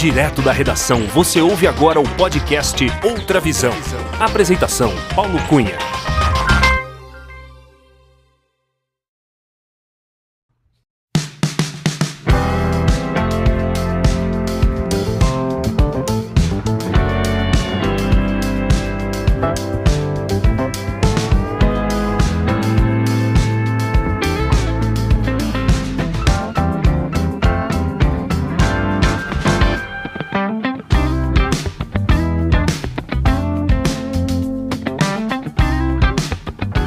Direto da redação, você ouve agora o podcast Outra Visão. Apresentação, Paulo Cunha.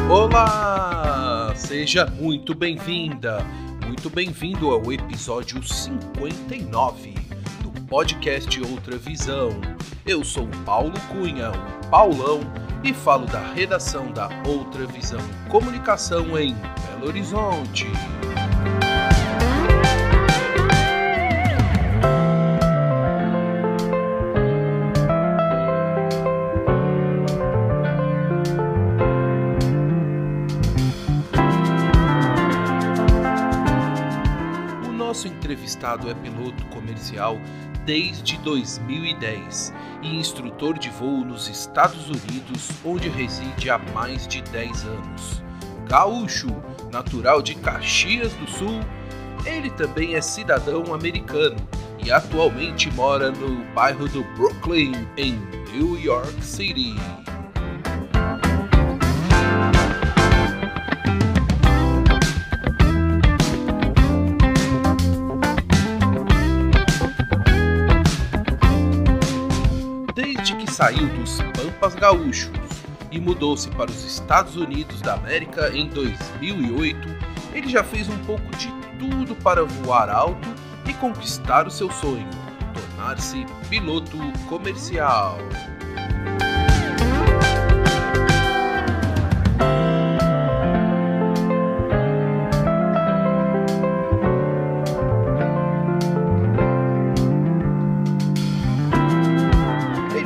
Olá! Seja muito bem-vinda, muito bem-vindo ao episódio 59 do podcast Outra Visão. Eu sou o Paulo Cunha, o Paulão, e falo da redação da Outra Visão Comunicação em Belo Horizonte. Nosso entrevistado é piloto comercial desde 2010 e instrutor de voo nos Estados Unidos, onde reside há mais de 10 anos. Gaúcho, natural de Caxias do Sul, ele também é cidadão americano e atualmente mora no bairro do Brooklyn, em New York City. Desde que saiu dos Pampas Gaúchos e mudou-se para os Estados Unidos da América em 2008, ele já fez um pouco de tudo para voar alto e conquistar o seu sonho, tornar-se piloto comercial.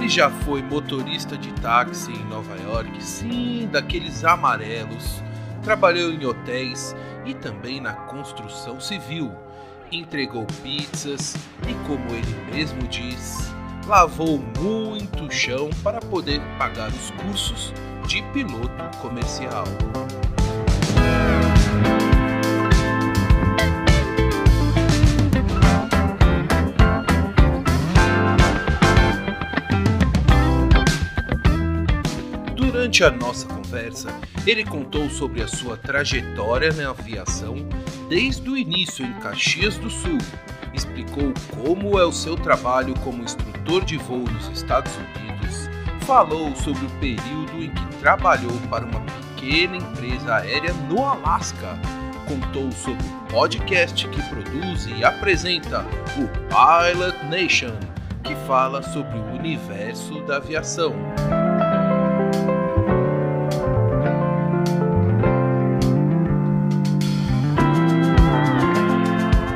Já foi motorista de táxi em Nova York, sim, daqueles amarelos. Trabalhou em hotéis e também na construção civil. Entregou pizzas e, como ele mesmo diz, lavou muito chão para poder pagar os cursos de piloto comercial. Durante a nossa conversa, ele contou sobre a sua trajetória na aviação desde o início em Caxias do Sul, explicou como é o seu trabalho como instrutor de voo nos Estados Unidos, falou sobre o período em que trabalhou para uma pequena empresa aérea no Alasca, contou sobre o podcast que produz e apresenta, o Pilot Nation, que fala sobre o universo da aviação.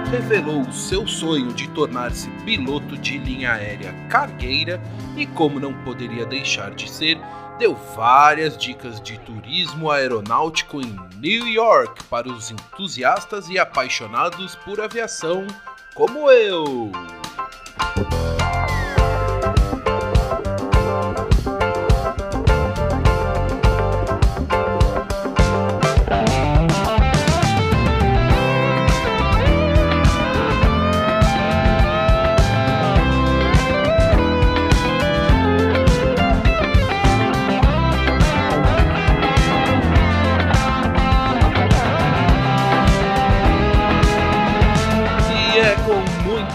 Revelou o seu sonho de tornar-se piloto de linha aérea cargueira e, como não poderia deixar de ser, deu várias dicas de turismo aeronáutico em New York para os entusiastas e apaixonados por aviação como eu.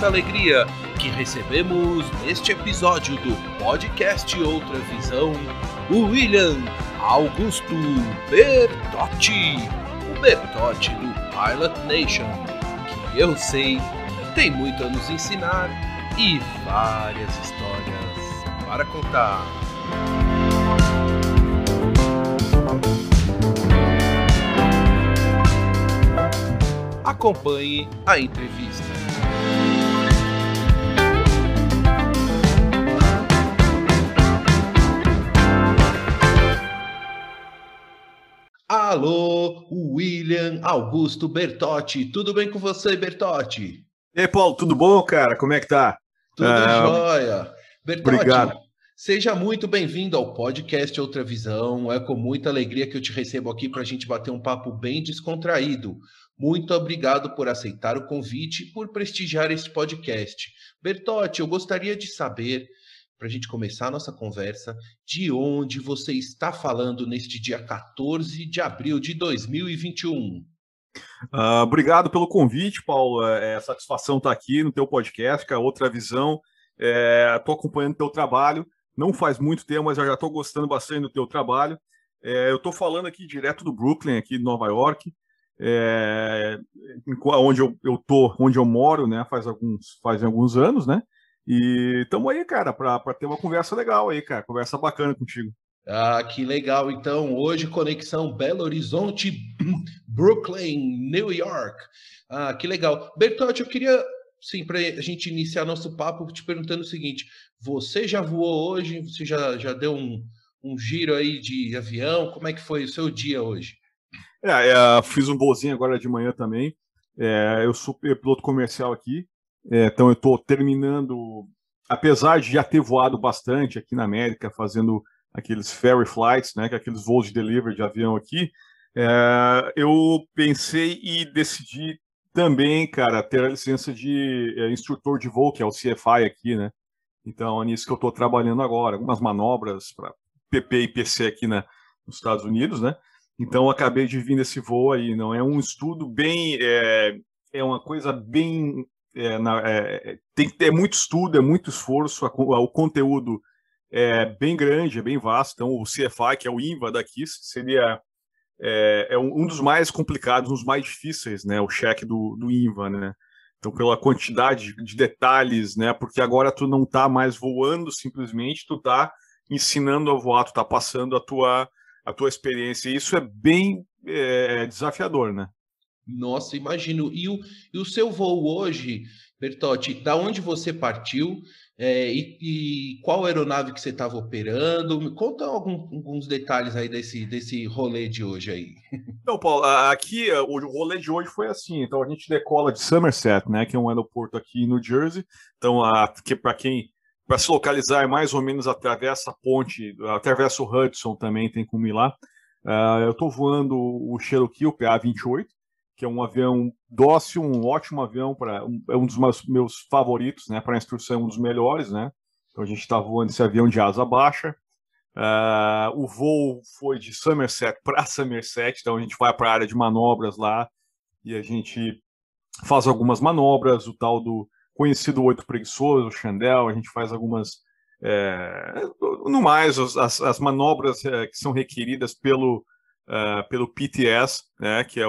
Alegria que recebemos neste episódio do podcast Outra Visão o William Augusto Bertotti, o Bertotti do Pilot Nation, que eu sei tem muito a nos ensinar e várias histórias para contar. Acompanhe a entrevista. Alô, William Augusto Bertotti. Tudo bem com você, Bertotti? E aí, Paulo, tudo bom, cara? Como é que tá? Tudo jóia. Bertotti, Obrigado. seja muito bem-vindo ao podcast Outra Visão. É com muita alegria que eu te recebo aqui para a gente bater um papo bem descontraído. Muito obrigado por aceitar o convite e por prestigiar este podcast. Bertotti, eu gostaria de saber, para a gente começar a nossa conversa, de onde você está falando neste dia 14 de abril de 2021. Obrigado pelo convite, Paulo. Satisfação estar aqui no teu podcast, com a Outra Visão. Estou acompanhando o teu trabalho. Não faz muito tempo, mas eu já estou gostando bastante do teu trabalho. Eu estou falando aqui direto do Brooklyn, aqui de Nova York, onde eu moro, né? Faz alguns anos, né? E estamos aí, cara, para ter uma conversa legal aí, cara. Conversa bacana contigo. Ah, que legal. Então, hoje, conexão Belo Horizonte, Brooklyn, New York. Ah, que legal. Bertotti, eu queria, sim, para a gente iniciar nosso papo, te perguntando o seguinte: você já voou hoje? Você já deu um giro aí de avião? Como é que foi o seu dia hoje? Fiz um voozinho agora de manhã também. Eu sou piloto comercial aqui, então eu estou terminando, apesar de já ter voado bastante aqui na América, fazendo aqueles ferry flights, né, que é aqueles voos de delivery de avião aqui, eu pensei e decidi também, cara, ter a licença de instrutor de voo, que é o CFI aqui, né? Então é nisso que eu estou trabalhando agora, algumas manobras para PP e PC aqui nos Estados Unidos, né? Então eu acabei de vir nesse voo aí, não é um estudo bem, é uma coisa bem, tem que ter muito estudo, é muito esforço, o conteúdo é bem grande, é bem vasto. Então o CFI, que é o INVA daqui, seria um dos mais complicados, um dos mais difíceis, né? O cheque do INVA, né? Então pela quantidade de detalhes, né? Porque agora tu não tá mais voando simplesmente, tu tá ensinando a voar, tu tá passando a tua experiência. E isso é bem desafiador, né? Nossa, imagino. E o seu voo hoje, Bertotti, da onde você partiu e qual aeronave que você estava operando? Me conta alguns detalhes aí desse rolê de hoje aí. Então, Paulo, aqui o rolê de hoje foi assim. Então a gente decola de Somerset, né, que é um aeroporto aqui em New Jersey. Então, para se localizar, é mais ou menos atravessa a ponte, atravessa o Hudson também, tem como ir lá. Eu estou voando o Cherokee, o PA-28, que é um avião dócil, um ótimo avião, é um dos meus favoritos, né, para instrução, um dos melhores, né. Então a gente está voando esse avião de asa baixa. O voo foi de Somerset para Somerset, então a gente vai para a área de manobras lá e a gente faz algumas manobras, o tal do conhecido oito preguiçoso, o Chandel, a gente faz algumas, no mais, as manobras que são requeridas pelo PTS, né, que é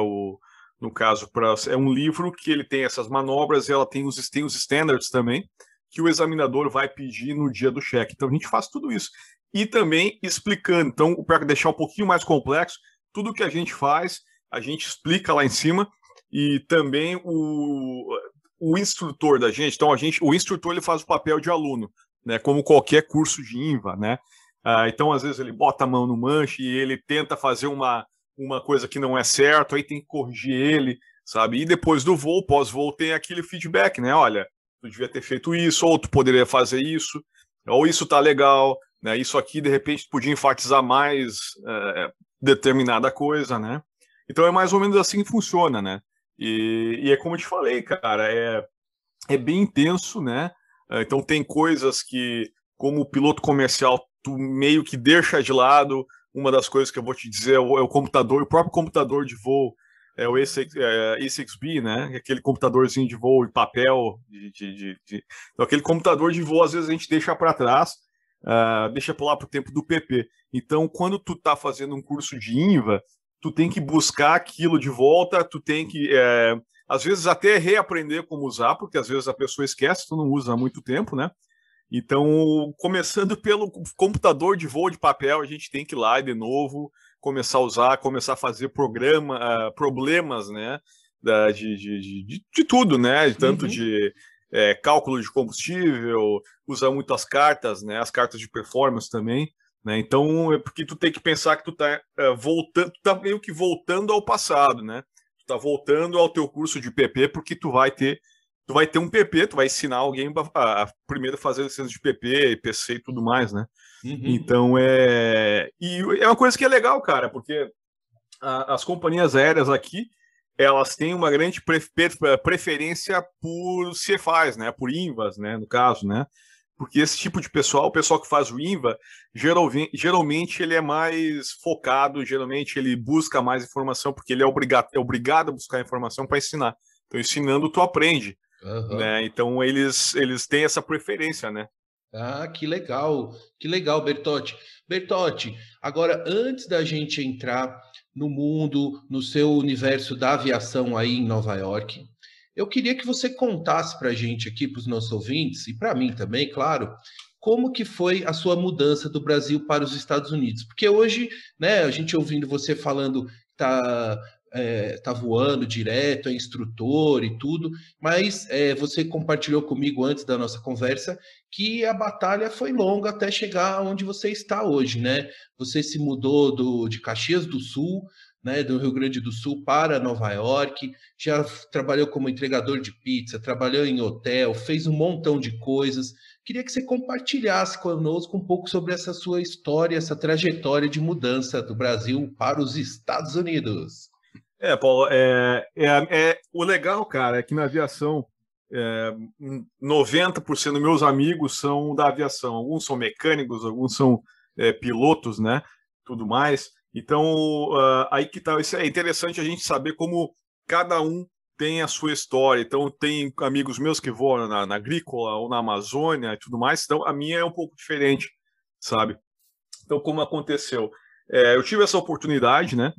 no caso, é um livro que ele tem essas manobras e ela tem os standards também, que o examinador vai pedir no dia do cheque. Então a gente faz tudo isso. E também explicando. Então, para deixar um pouquinho mais complexo, tudo que a gente faz, a gente explica lá em cima, e também o instrutor da gente, então o instrutor ele faz o papel de aluno, né, como qualquer curso de INVA, né? Então, às vezes, ele bota a mão no manche e ele tenta fazer uma coisa que não é certo, aí tem que corrigir ele, sabe? E depois do voo, pós-voo, tem aquele feedback, né? Olha, tu devia ter feito isso, ou tu poderia fazer isso, ou isso tá legal, né? Isso aqui, de repente, podia enfatizar mais determinada coisa, né? Então é mais ou menos assim que funciona, né? E é como eu te falei, cara, é bem intenso, né? Então tem coisas que, como piloto comercial, tu meio que deixa de lado. Uma das coisas que eu vou te dizer é o computador, o próprio computador de voo, é o E6B, né? Aquele computadorzinho de voo de papel, então, aquele computador de voo, às vezes a gente deixa para trás, deixa para lá para o tempo do PP. Então, quando tu tá fazendo um curso de INVA, tu tem que buscar aquilo de volta, tu tem que, às vezes, até reaprender como usar, porque às vezes a pessoa esquece, tu não usa há muito tempo, né? Então, começando pelo computador de voo de papel, a gente tem que ir lá de novo, começar a usar, começar a fazer problemas, né? De tudo, né? Tanto de cálculo de combustível, usar muito as cartas, né? As cartas de performance também, né? Então, é porque tu tem que pensar que tu tá voltando, tu tá meio que voltando ao passado, né? Tu tá voltando ao teu curso de PP, porque tu vai ter tu vai ter um PP, tu vai ensinar alguém a primeiro fazer licença de PP, PC e tudo mais, né? Então e é uma coisa que é legal, cara, porque as companhias aéreas aqui, elas têm uma grande preferência por CFAs, né? Por INVAs, né? No caso, né? Porque esse tipo de pessoal, o pessoal que faz o INVA, geralmente ele é mais focado, geralmente ele busca mais informação, porque ele é obrigado a buscar informação para ensinar. Então, ensinando, tu aprende. Né? Então, eles têm essa preferência, né? Ah, que legal, Bertotti. Bertotti, agora, antes da gente entrar no mundo, no seu universo da aviação aí em Nova York, eu queria que você contasse para a gente aqui, para os nossos ouvintes, e para mim também, claro, como que foi a sua mudança do Brasil para os Estados Unidos? Porque hoje, né, a gente ouvindo você falando que tá voando direto, é instrutor e tudo, mas você compartilhou comigo antes da nossa conversa que a batalha foi longa até chegar onde você está hoje, né? Você se mudou de Caxias do Sul, né, do Rio Grande do Sul para Nova York, já trabalhou como entregador de pizza, trabalhou em hotel, fez um montão de coisas. Queria que você compartilhasse conosco um pouco sobre essa sua história, essa trajetória de mudança do Brasil para os Estados Unidos. Paulo, o legal, cara, é que na aviação 90% dos meus amigos são da aviação. Alguns são mecânicos, alguns são pilotos, né? Tudo mais. Então, aí que tá. Isso é interessante a gente saber como cada um tem a sua história. Então, tem amigos meus que voam na agrícola ou na Amazônia e tudo mais. Então, a minha é um pouco diferente, sabe? Então, como aconteceu? Eu tive essa oportunidade, né?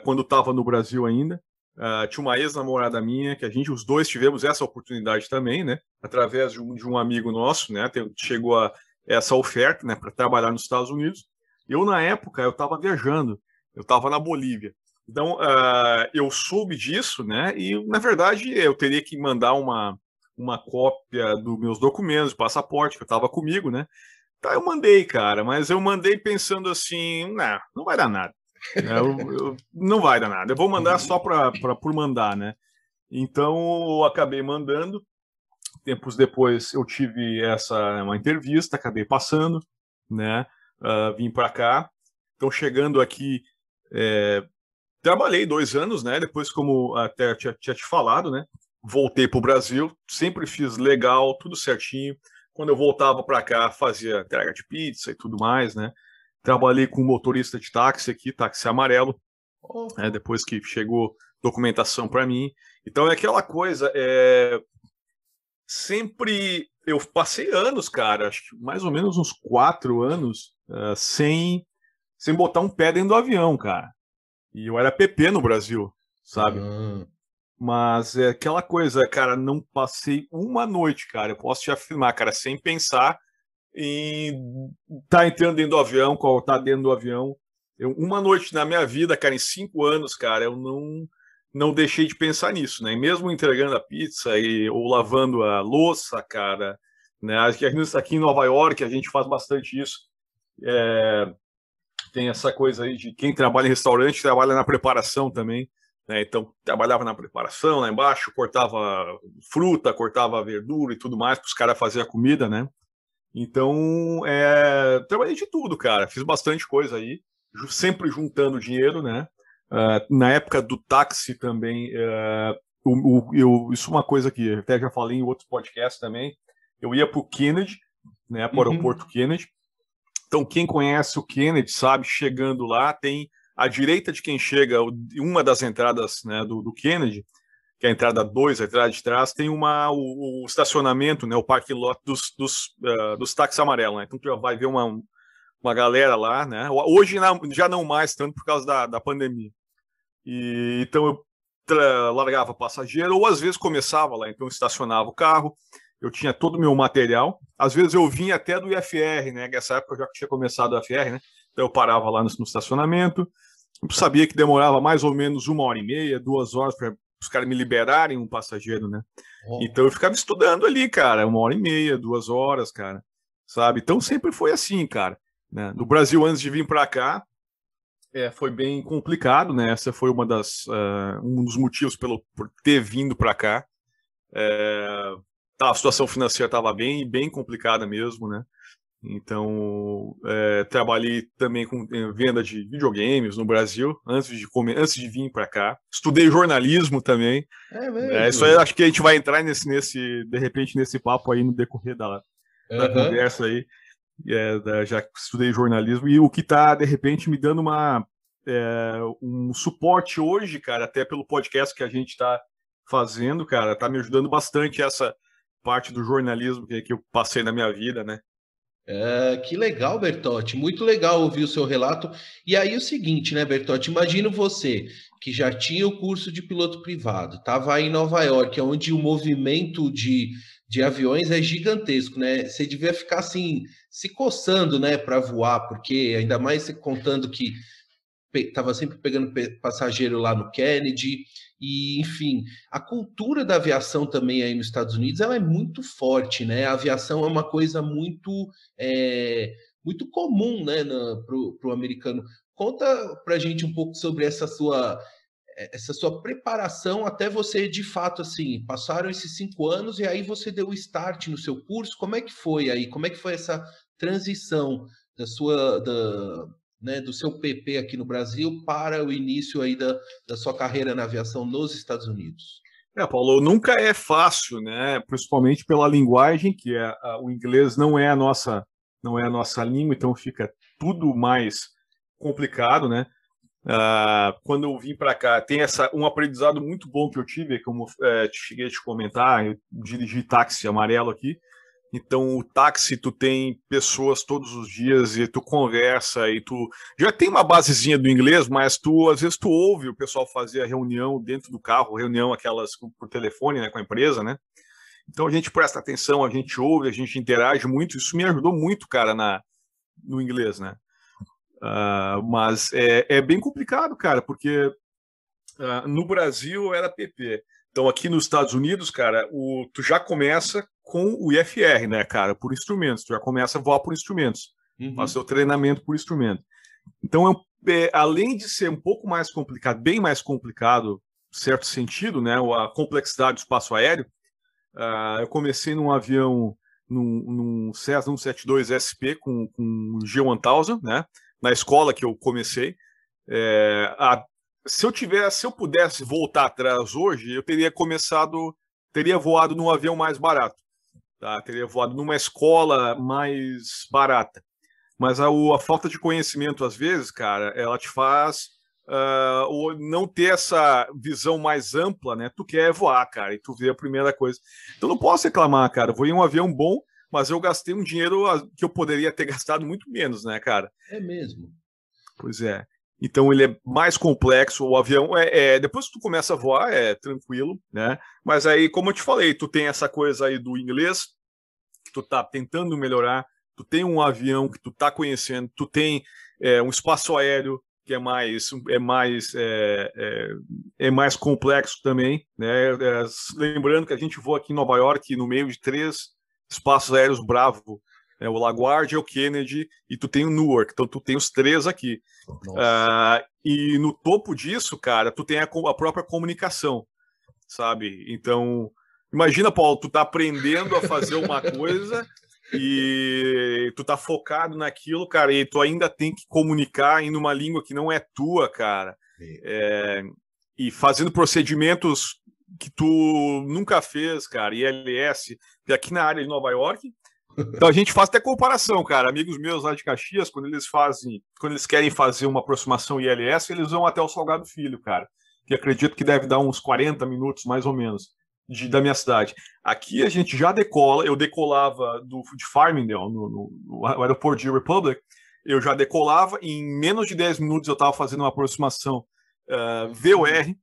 Quando estava no Brasil ainda. Tinha uma ex-namorada minha, que os dois tivemos essa oportunidade também, né? Através de um amigo nosso, né? Chegou essa oferta, né? Para trabalhar nos Estados Unidos. Eu, na época, eu estava viajando. Eu estava na Bolívia. Então, eu soube disso, né? E, na verdade, eu teria que mandar uma cópia dos meus documentos, passaporte, que eu estava comigo, né? Tá, eu mandei, cara, mas eu mandei pensando assim, não vai dar nada. Não vai dar nada. Eu vou mandar só por mandar, né? Então, eu acabei mandando. Tempos depois, eu tive uma entrevista, acabei passando, né? Vim para cá. Então, chegando aqui, trabalhei 2 anos, né? Depois, como até tinha te falado, né? Voltei para o Brasil, sempre fiz legal, tudo certinho. Quando eu voltava para cá, fazia entrega de pizza e tudo mais, né? Trabalhei com motorista de táxi aqui, táxi amarelo, depois que chegou documentação para mim. Então é aquela coisa, sempre eu passei anos, cara, acho que mais ou menos uns 4 anos sem botar um pé dentro do avião, cara. E eu era PP no Brasil, sabe? Mas é aquela coisa, cara, não passei uma noite, cara, eu posso te afirmar, cara, sem pensar em estar entrando dentro do avião, qual tá dentro do avião. Uma noite na minha vida, cara, em 5 anos, cara, eu não deixei de pensar nisso, né? E mesmo entregando a pizza ou lavando a louça, cara, né? Aqui em Nova York a gente faz bastante isso. Tem essa coisa aí de quem trabalha em restaurante trabalha na preparação também. Né? Então, trabalhava na preparação lá embaixo, cortava fruta, cortava verdura e tudo mais para os caras fazerem a comida, né? Então, trabalhei de tudo, cara. Fiz bastante coisa aí, sempre juntando dinheiro, né? Na época do táxi também, isso é uma coisa que até já falei em outros podcasts também. Eu ia para o Kennedy, né? Para o aeroporto Kennedy. Então, quem conhece o Kennedy sabe, chegando lá, tem à direita de quem chega, uma das entradas, né, do Kennedy, que é a entrada 2, a entrada de trás, tem o estacionamento, né, o parking lot dos táxis amarelos. Né? Então, tu já vai ver uma galera lá. Né? Hoje já não mais, tanto por causa da pandemia. Então, eu largava passageiro, ou às vezes começava lá, então eu estacionava o carro, eu tinha todo o meu material. Às vezes eu vinha até do IFR, né? Nessa época eu já tinha começado o IFR, né? Então eu parava lá no estacionamento. Eu sabia que demorava mais ou menos 1h30, 2 horas para os caras me liberarem um passageiro, né? Então eu ficava estudando ali, cara, 1h30, 2 horas, cara, sabe? Então sempre foi assim, cara. Né? No Brasil, antes de vir para cá, foi bem complicado, né? Essa foi um dos motivos por ter vindo para cá. A situação financeira estava bem complicada mesmo, né? Então, trabalhei também com venda de videogames no Brasil, antes de vir para cá. Estudei jornalismo também. É mesmo? Isso aí, acho que a gente vai entrar de repente, nesse papo aí no decorrer da conversa aí. Já estudei jornalismo, e o que está, de repente, me dando um suporte hoje, cara, até pelo podcast que a gente está fazendo, cara, está me ajudando bastante essa parte do jornalismo que eu passei na minha vida, né? Que legal, Bertotti. Muito legal ouvir o seu relato. E aí o seguinte, né, Bertotti? Imagino você que já tinha o curso de piloto privado, estava em Nova York, onde o movimento de aviões é gigantesco, né? Você devia ficar assim, se coçando, né, para voar, porque ainda mais você contando que estava sempre pegando passageiro lá no Kennedy, e enfim, a cultura da aviação também aí nos Estados Unidos, ela é muito forte, né? A aviação é uma coisa muito comum, né, para o americano. Conta para gente um pouco sobre essa sua preparação até você, de fato, assim, passaram esses 5 anos e aí você deu o start no seu curso. Como é que foi aí? Como é que foi essa transição né, do seu PP aqui no Brasil para o início aí da sua carreira na aviação nos Estados Unidos? Paulo, nunca é fácil, né? Principalmente pela linguagem, que o inglês não é a nossa língua, então fica tudo mais complicado, né? Quando eu vim para cá, tem um aprendizado muito bom que eu tive, como cheguei a te comentar, eu dirigi táxi amarelo aqui. Então, o táxi, tu tem pessoas todos os dias e tu conversa e tu já tem uma basezinha do inglês, mas às vezes tu ouve o pessoal fazer a reunião dentro do carro, reunião aquelas por telefone, né, com a empresa, né? Então a gente presta atenção, a gente ouve, a gente interage muito. Isso me ajudou muito, cara, no inglês, né? Mas é bem complicado, cara, porque no Brasil era PP. Então, aqui nos Estados Unidos, cara, tu já começa com o IFR, né, cara, por instrumentos. Tu já começa a voar por instrumentos. Fazer o treinamento por instrumento. Então, além de ser um pouco mais complicado, bem mais complicado, em certo sentido, né, a complexidade do espaço aéreo, eu comecei num avião, num Cessna 172 SP com o G1000, né, na escola que eu comecei. Se eu pudesse voltar atrás hoje, eu teria voado num avião mais barato, tá? Teria voado numa escola mais barata. Mas a falta de conhecimento, às vezes, cara, ela te faz não ter essa visão mais ampla, né? Tu quer voar, cara, e tu vê a primeira coisa. Então não posso reclamar, cara. Eu vou em um avião bom, mas eu gastei um dinheiro que eu poderia ter gastado muito menos, né, cara? É mesmo? Pois é. Então ele é mais complexo, o avião depois que tu começa a voar é tranquilo, né? Mas aí, como eu te falei, tu tem essa coisa aí do inglês, que tu tá tentando melhorar, tu tem um avião que tu tá conhecendo, tu tem um espaço aéreo que é mais complexo também, né? Lembrando que a gente voa aqui em Nova York no meio de 3 espaços aéreos Bravo, o LaGuardia, o Kennedy e tu tem o Newark, então tu tem os 3 aqui. E no topo disso, cara, tu tem a própria comunicação, sabe? Então, imagina, Paulo, tu tá aprendendo a fazer uma coisa e tu tá focado naquilo, cara, e tu ainda tem que comunicar em uma língua que não é tua, cara. E fazendo procedimentos que tu nunca fez, cara, ILS, e aqui na área de Nova York. Então a gente faz até comparação, cara. Amigos meus lá de Caxias, quando eles querem fazer uma aproximação ILS, eles vão até o Salgado Filho, cara. Que acredito que deve dar uns 40 minutos, mais ou menos, da minha cidade. Aqui a gente já decola, eu decolava de Farmingdale, no aeroporto de Republic, eu já decolava, e em menos de 10 minutos eu estava fazendo uma aproximação VOR,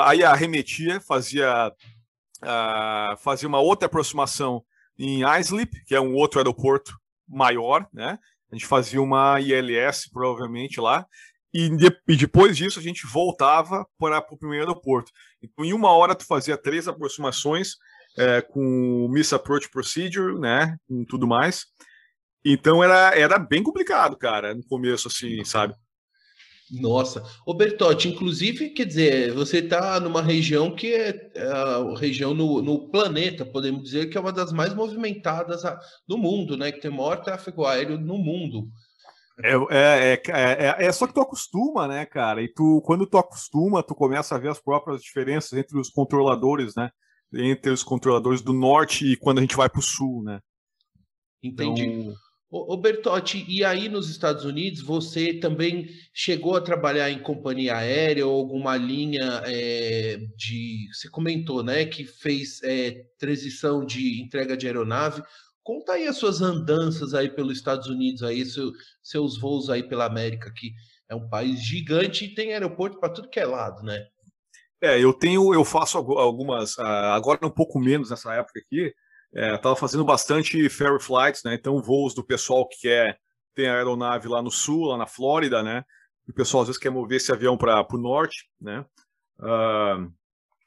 aí arremetia, fazia uma outra aproximação em Islip, que é um outro aeroporto maior, né? A gente fazia uma ILS, provavelmente, lá, e depois disso a gente voltava para o primeiro aeroporto. Então, em 1 hora, tu fazia 3 aproximações com Miss Approach Procedure, né? Com tudo mais. Então, era bem complicado, cara, no começo, assim, sabe? Nossa, ô Bertotti, inclusive, quer dizer, você está numa região que é a região no planeta, podemos dizer, que é uma das mais movimentadas do mundo, né? Que tem o maior tráfego aéreo no mundo. Só que tu acostuma, né, cara? E quando tu acostuma, tu começa a ver as próprias diferenças entre os controladores, né? Entre os controladores do norte e quando a gente vai para o sul, né? Entendi. Então, Ô Bertotti, e aí nos Estados Unidos você também chegou a trabalhar em companhia aérea ou alguma linha de. Você comentou, né, que fez transição de entrega de aeronave. Conta aí as suas andanças aí pelos Estados Unidos, aí, seus voos aí pela América, que é um país gigante e tem aeroporto para tudo que é lado, né? eu faço algumas, agora um pouco menos nessa época aqui. Estava fazendo bastante ferry flights, né? Então voos do pessoal que tem a aeronave lá no sul, lá na Flórida, né? E o pessoal às vezes quer mover esse avião para o norte, né?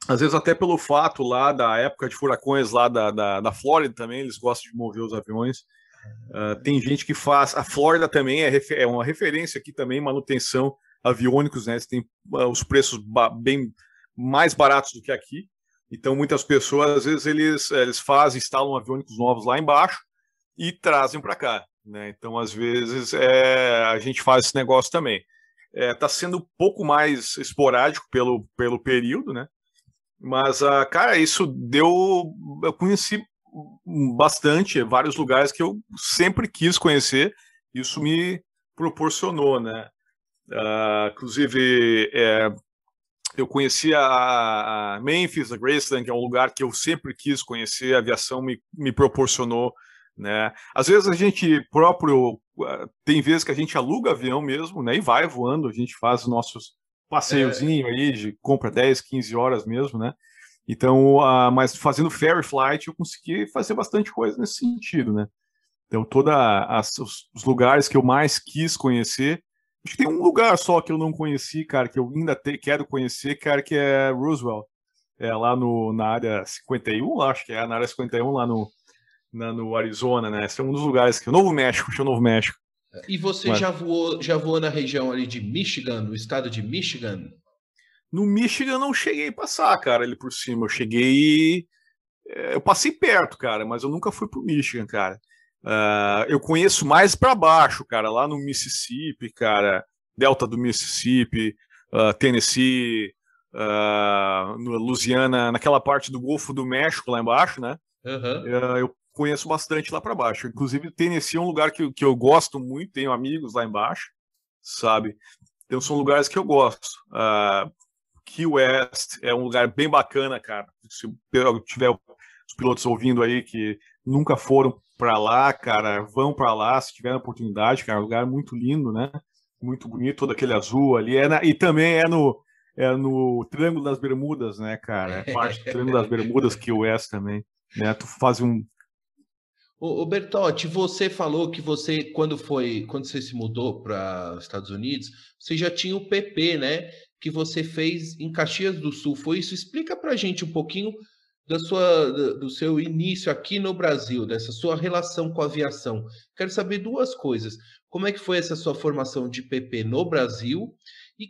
Às vezes até pelo fato lá da época de furacões lá da Flórida também, eles gostam de mover os aviões. Tem gente que faz. A Flórida também é uma referência aqui também, manutenção aviônicos, né? Eles têm os preços bem mais baratos do que aqui. Então, muitas pessoas, às vezes, eles instalam aviônicos novos lá embaixo e trazem para cá, né? Então, às vezes, a gente faz esse negócio também. Está sendo um pouco mais esporádico pelo período, né? Mas, cara, isso deu. Eu conheci bastante, vários lugares que eu sempre quis conhecer, isso me proporcionou, né? Inclusive, eu conheci a Memphis, a Graceland, que é um lugar que eu sempre quis conhecer, a aviação me proporcionou, né? Às vezes a gente próprio, tem vezes que a gente aluga avião mesmo, né? E vai voando, a gente faz os nossos passeiozinho aí, compra 10, 15 horas mesmo, né? Então, mas fazendo ferry flight, eu consegui fazer bastante coisa nesse sentido, né? Então, os lugares que eu mais quis conhecer, acho que tem um lugar só que eu não conheci, cara, que eu ainda quero conhecer, cara, que é Roosevelt. Lá na área 51, acho que na área 51, lá no Arizona, né? Esse é um dos lugares que. Novo México, achei o Novo México. E você já voou na região ali de Michigan, no estado de Michigan? No Michigan eu não cheguei a passar, cara, ali por cima. Eu passei perto, cara, mas eu nunca fui pro Michigan, cara. Eu conheço mais para baixo, cara, lá no Mississippi, cara, Delta do Mississippi, Tennessee, no Louisiana, naquela parte do Golfo do México lá embaixo, né? Uhum. Eu conheço bastante lá para baixo. Inclusive, Tennessee é um lugar que eu gosto muito, tenho amigos lá embaixo, sabe? Então, são lugares que eu gosto. Key West é um lugar bem bacana, cara. Se tiver os pilotos ouvindo aí que nunca foram para lá, cara, vão para lá se tiver a oportunidade, cara. É um lugar muito lindo, né? Muito bonito, todo aquele azul ali. E também no Triângulo das Bermudas, né, cara? É parte do Triângulo das Bermudas, Key West também, né? Tu faz um. Ô Bertotti, você falou que você, quando você se mudou para os Estados Unidos, você já tinha o PP, né? Que você fez em Caxias do Sul. Foi isso? Explica para a gente um pouquinho do seu início aqui no Brasil, dessa sua relação com a aviação. Quero saber duas coisas. Como é que foi essa sua formação de PP no Brasil? E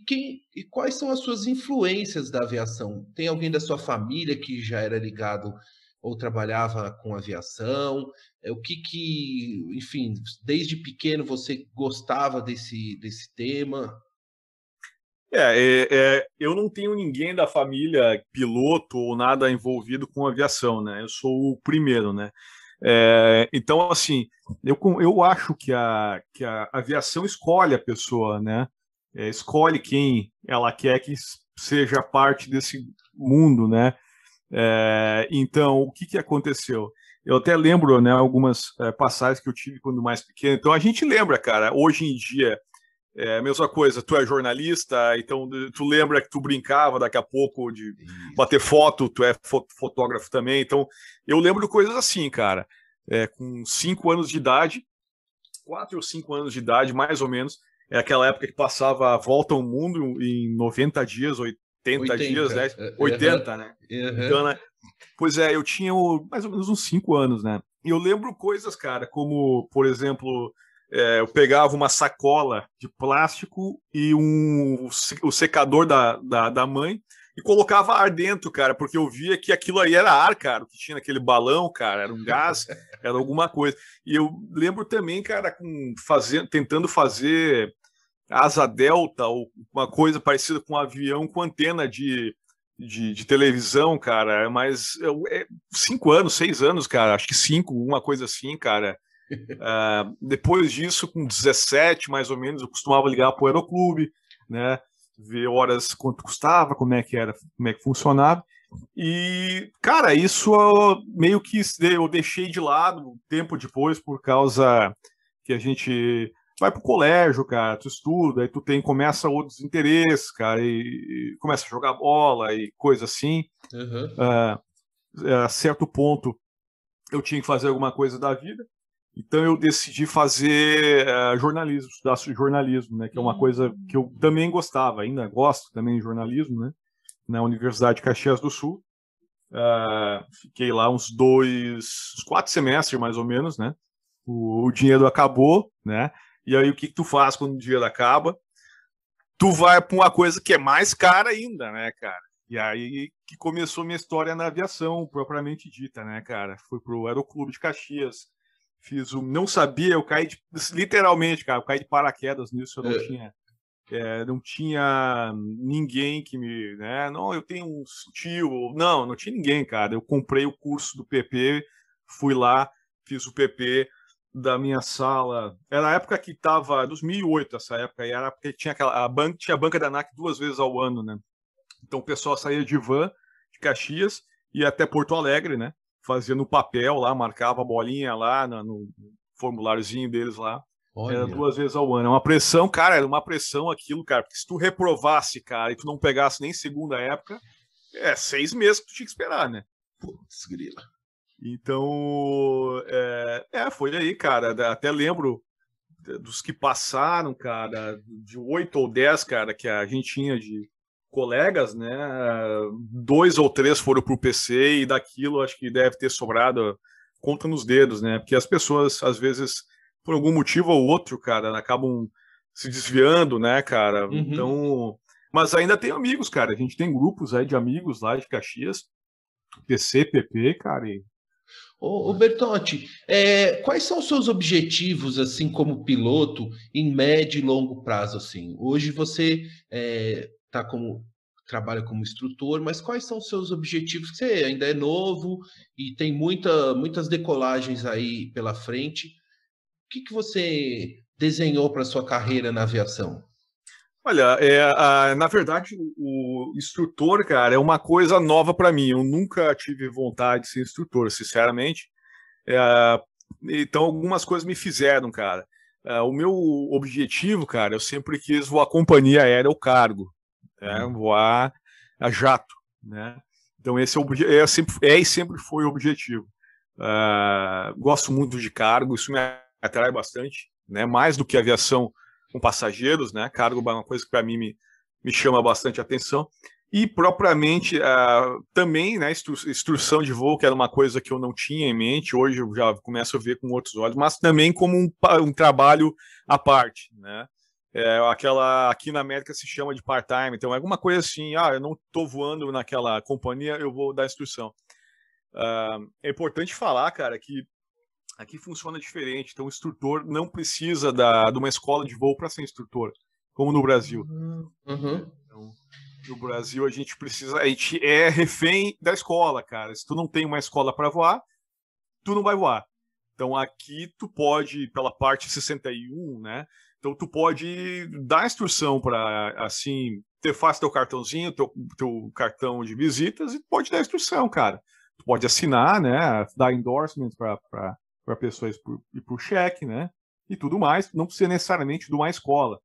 quais são as suas influências da aviação? Tem alguém da sua família que já era ligado ou trabalhava com aviação? Enfim, desde pequeno você gostava desse tema? Eu não tenho ninguém da família piloto ou nada envolvido com aviação, né? Eu sou o primeiro, né? Então, assim, eu acho que a aviação escolhe a pessoa, né? Escolhe quem ela quer que seja parte desse mundo, né? Então, o que aconteceu? Eu até lembro, né, algumas passagens que eu tive quando mais pequeno. Então, a gente lembra, cara, hoje em dia, mesma coisa, tu é jornalista, então tu lembra que tu brincava daqui a pouco de bater foto, tu é fotógrafo também. Então, eu lembro de coisas assim, cara. Com 5 anos de idade, 4 ou 5 anos de idade, mais ou menos, é aquela época que passava a volta ao mundo em 90 dias, 80 dias, né? 80, né? Então, né? Pois eu tinha mais ou menos uns 5 anos, né? E eu lembro coisas, cara, como, por exemplo, eu pegava uma sacola de plástico e o secador da mãe e colocava ar dentro, cara, porque eu via que aquilo aí era ar, cara, o que tinha naquele balão, cara, era um gás, era alguma coisa. E eu lembro também, cara, tentando fazer asa delta ou uma coisa parecida com um avião com antena de televisão, cara, mas 5 anos, 6 anos, cara, acho que 5, uma coisa assim, cara. Depois disso, com 17, mais ou menos, eu costumava ligar para o Aeroclube, né? Ver horas quanto custava, como é que era, como é que funcionava. E, cara, isso meio que eu deixei de lado um tempo depois, por causa que a gente vai pro colégio, cara, tu estuda, aí começa outros interesses, cara, e começa a jogar bola e coisa assim. A certo ponto eu tinha que fazer alguma coisa da vida. Então eu decidi fazer jornalismo, estudar jornalismo, né? Que é uma coisa que eu também gostava, ainda gosto também de jornalismo, né? Na Universidade de Caxias do Sul. Fiquei lá uns 4 semestres, mais ou menos, né? O dinheiro acabou, né? E aí o que tu faz quando o dinheiro acaba? Tu vai para uma coisa que é mais cara ainda, né, cara? E aí que começou minha história na aviação, propriamente dita, né, cara? Fui pro Aeroclube de Caxias. Não sabia, eu caí literalmente, cara, eu caí de paraquedas nisso, eu não tinha ninguém que me, né, não, eu tenho um tio, não tinha ninguém, cara, eu comprei o curso do PP, fui lá, fiz o PP da minha sala, era a época que tava, 2008, essa época, e era porque tinha tinha a banca da ANAC 2 vezes ao ano, né, então o pessoal saía de van, de Caxias, ia até Porto Alegre, né, fazia no papel lá, marcava a bolinha lá no formuláriozinho deles lá. Olha. Era 2 vezes ao ano. É uma pressão, cara, era uma pressão aquilo, cara, porque se tu reprovasse, cara, e tu não pegasse nem segunda época, 6 meses que tu tinha que esperar, né? Putz, grila. Então, foi aí, cara, até lembro dos que passaram, cara, de 8 ou 10, cara, que a gente tinha de colegas, né? 2 ou 3 foram pro PC e daquilo acho que deve ter sobrado conta nos dedos, né? Porque as pessoas, às vezes, por algum motivo ou outro, cara, acabam se desviando, né, cara? Então, mas ainda tem amigos, cara. A gente tem grupos aí de amigos lá de Caxias, PC, PP, cara. Ô Bertotti, quais são os seus objetivos, assim, como piloto, em médio e longo prazo, assim? Hoje você trabalha como instrutor, mas quais são os seus objetivos? Você ainda é novo e tem muitas decolagens aí pela frente. O que você desenhou para sua carreira na aviação? Olha, na verdade, o instrutor, cara, é uma coisa nova para mim. Eu nunca tive vontade de ser instrutor, sinceramente. Então, algumas coisas me fizeram, cara. O meu objetivo, cara, eu sempre quis voar companhia aérea ou cargo, né? Voar a jato, né? Então, esse sempre foi o objetivo. Gosto muito de cargo, isso me atrai bastante, né? Mais do que aviação com passageiros, né? Cargo é uma coisa que para mim me chama bastante atenção. E propriamente também, né, instrução de voo, que era uma coisa que eu não tinha em mente, hoje eu já começo a ver com outros olhos, mas também como um trabalho à parte, né? Aqui na América se chama de part-time, então é alguma coisa assim, eu não estou voando naquela companhia, eu vou dar instrução. É importante falar, cara, que aqui funciona diferente, então o instrutor não precisa de uma escola de voo para ser instrutor, como no Brasil. Então, no Brasil a gente é refém da escola, cara. Se tu não tem uma escola para voar, tu não vai voar. Então aqui tu pode, pela parte 61, né? Então tu pode dar instrução para, assim, faz teu cartãozinho, teu cartão de visitas e pode dar instrução, cara. Tu pode assinar, né? Dar endorsement para pessoas ir pro cheque, né? E tudo mais. Não precisa necessariamente de uma escola.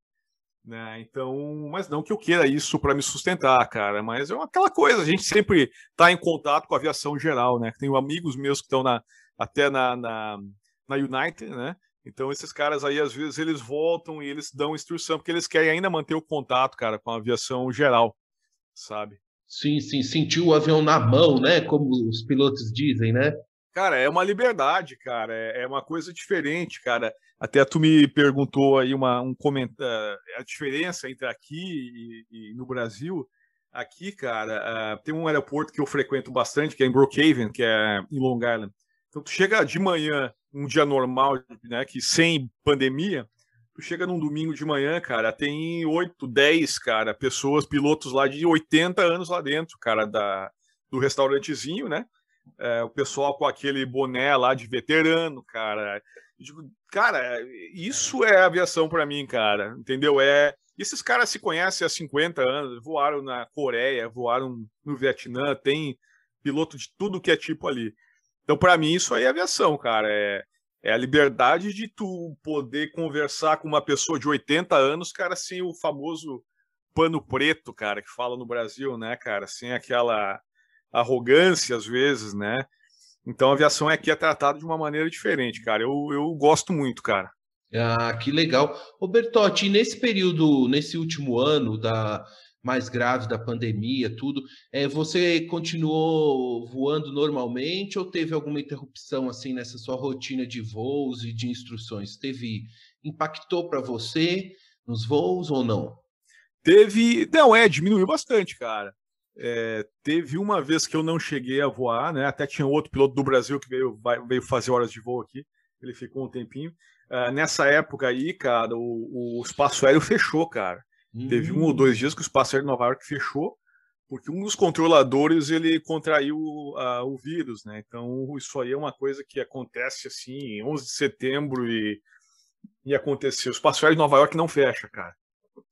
Né? Então, mas não que eu queira isso para me sustentar, cara, mas é aquela coisa, a gente sempre está em contato com a aviação geral, né? Tenho amigos meus que estão até na United, né? Então esses caras aí, às vezes, eles voltam e eles dão instrução, porque eles querem ainda manter o contato, cara, com a aviação geral, sabe? Sim, sentiu o avião na mão, né? Como os pilotos dizem, né? Cara, é uma liberdade, cara, é uma coisa diferente, cara. Até tu me perguntou aí um comentário, a diferença entre aqui e no Brasil. Aqui, cara, tem um aeroporto que eu frequento bastante, que é em Brookhaven, que é em Long Island. Então, tu chega de manhã, um dia normal, né, que sem pandemia, tu chega num domingo de manhã, cara, tem 8, 10, cara, pessoas, pilotos lá de 80 anos lá dentro, cara, do restaurantezinho, né? O pessoal com aquele boné lá de veterano, cara. Eu digo, cara, isso é aviação para mim, cara, entendeu? Esses caras se conhecem há 50 anos, voaram na Coreia, voaram no Vietnã, tem piloto de tudo que é tipo ali. Então, para mim, isso aí é aviação, cara. É a liberdade de tu poder conversar com uma pessoa de 80 anos, cara, sem o famoso pano preto, cara, que fala no Brasil, né, cara? Sem aquela arrogância, às vezes, né? Então, a aviação aqui é tratada de uma maneira diferente, cara. Eu gosto muito, cara. Ah, que legal. Ô Bertotti, nesse período, nesse último ano mais grave da pandemia, tudo, você continuou voando normalmente ou teve alguma interrupção assim nessa sua rotina de voos e de instruções? Impactou para você nos voos ou não? Diminuiu bastante, cara. Teve uma vez que eu não cheguei a voar, né? Até tinha outro piloto do Brasil que veio fazer horas de voo aqui. Ele ficou um tempinho. Nessa época aí, cara, o espaço aéreo fechou, cara. Teve 1 ou 2 dias que o espaço aéreo de Nova York fechou, porque um dos controladores ele contraiu o vírus, né? Então isso aí é uma coisa que acontece assim, em 11 de setembro e aconteceu. O espaço aéreo de Nova York não fecha, cara,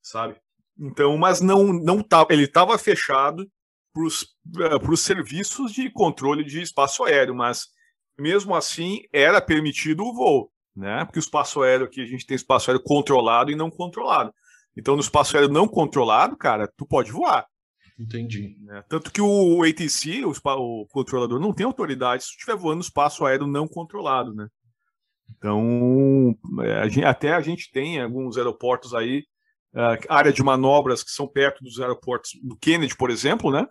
sabe? Então, mas não tá, ele estava fechado para os serviços de controle de espaço aéreo, mas mesmo assim era permitido o voo, né? Porque o espaço aéreo aqui, a gente tem espaço aéreo controlado e não controlado. Então, no espaço aéreo não controlado, cara, tu pode voar. Entendi. Né? Tanto que o ATC, o controlador, não tem autoridade se tu estiver voando no espaço aéreo não controlado, né? Então, até a gente tem alguns aeroportos aí, área de manobras que são perto dos aeroportos do Kennedy, por exemplo, né?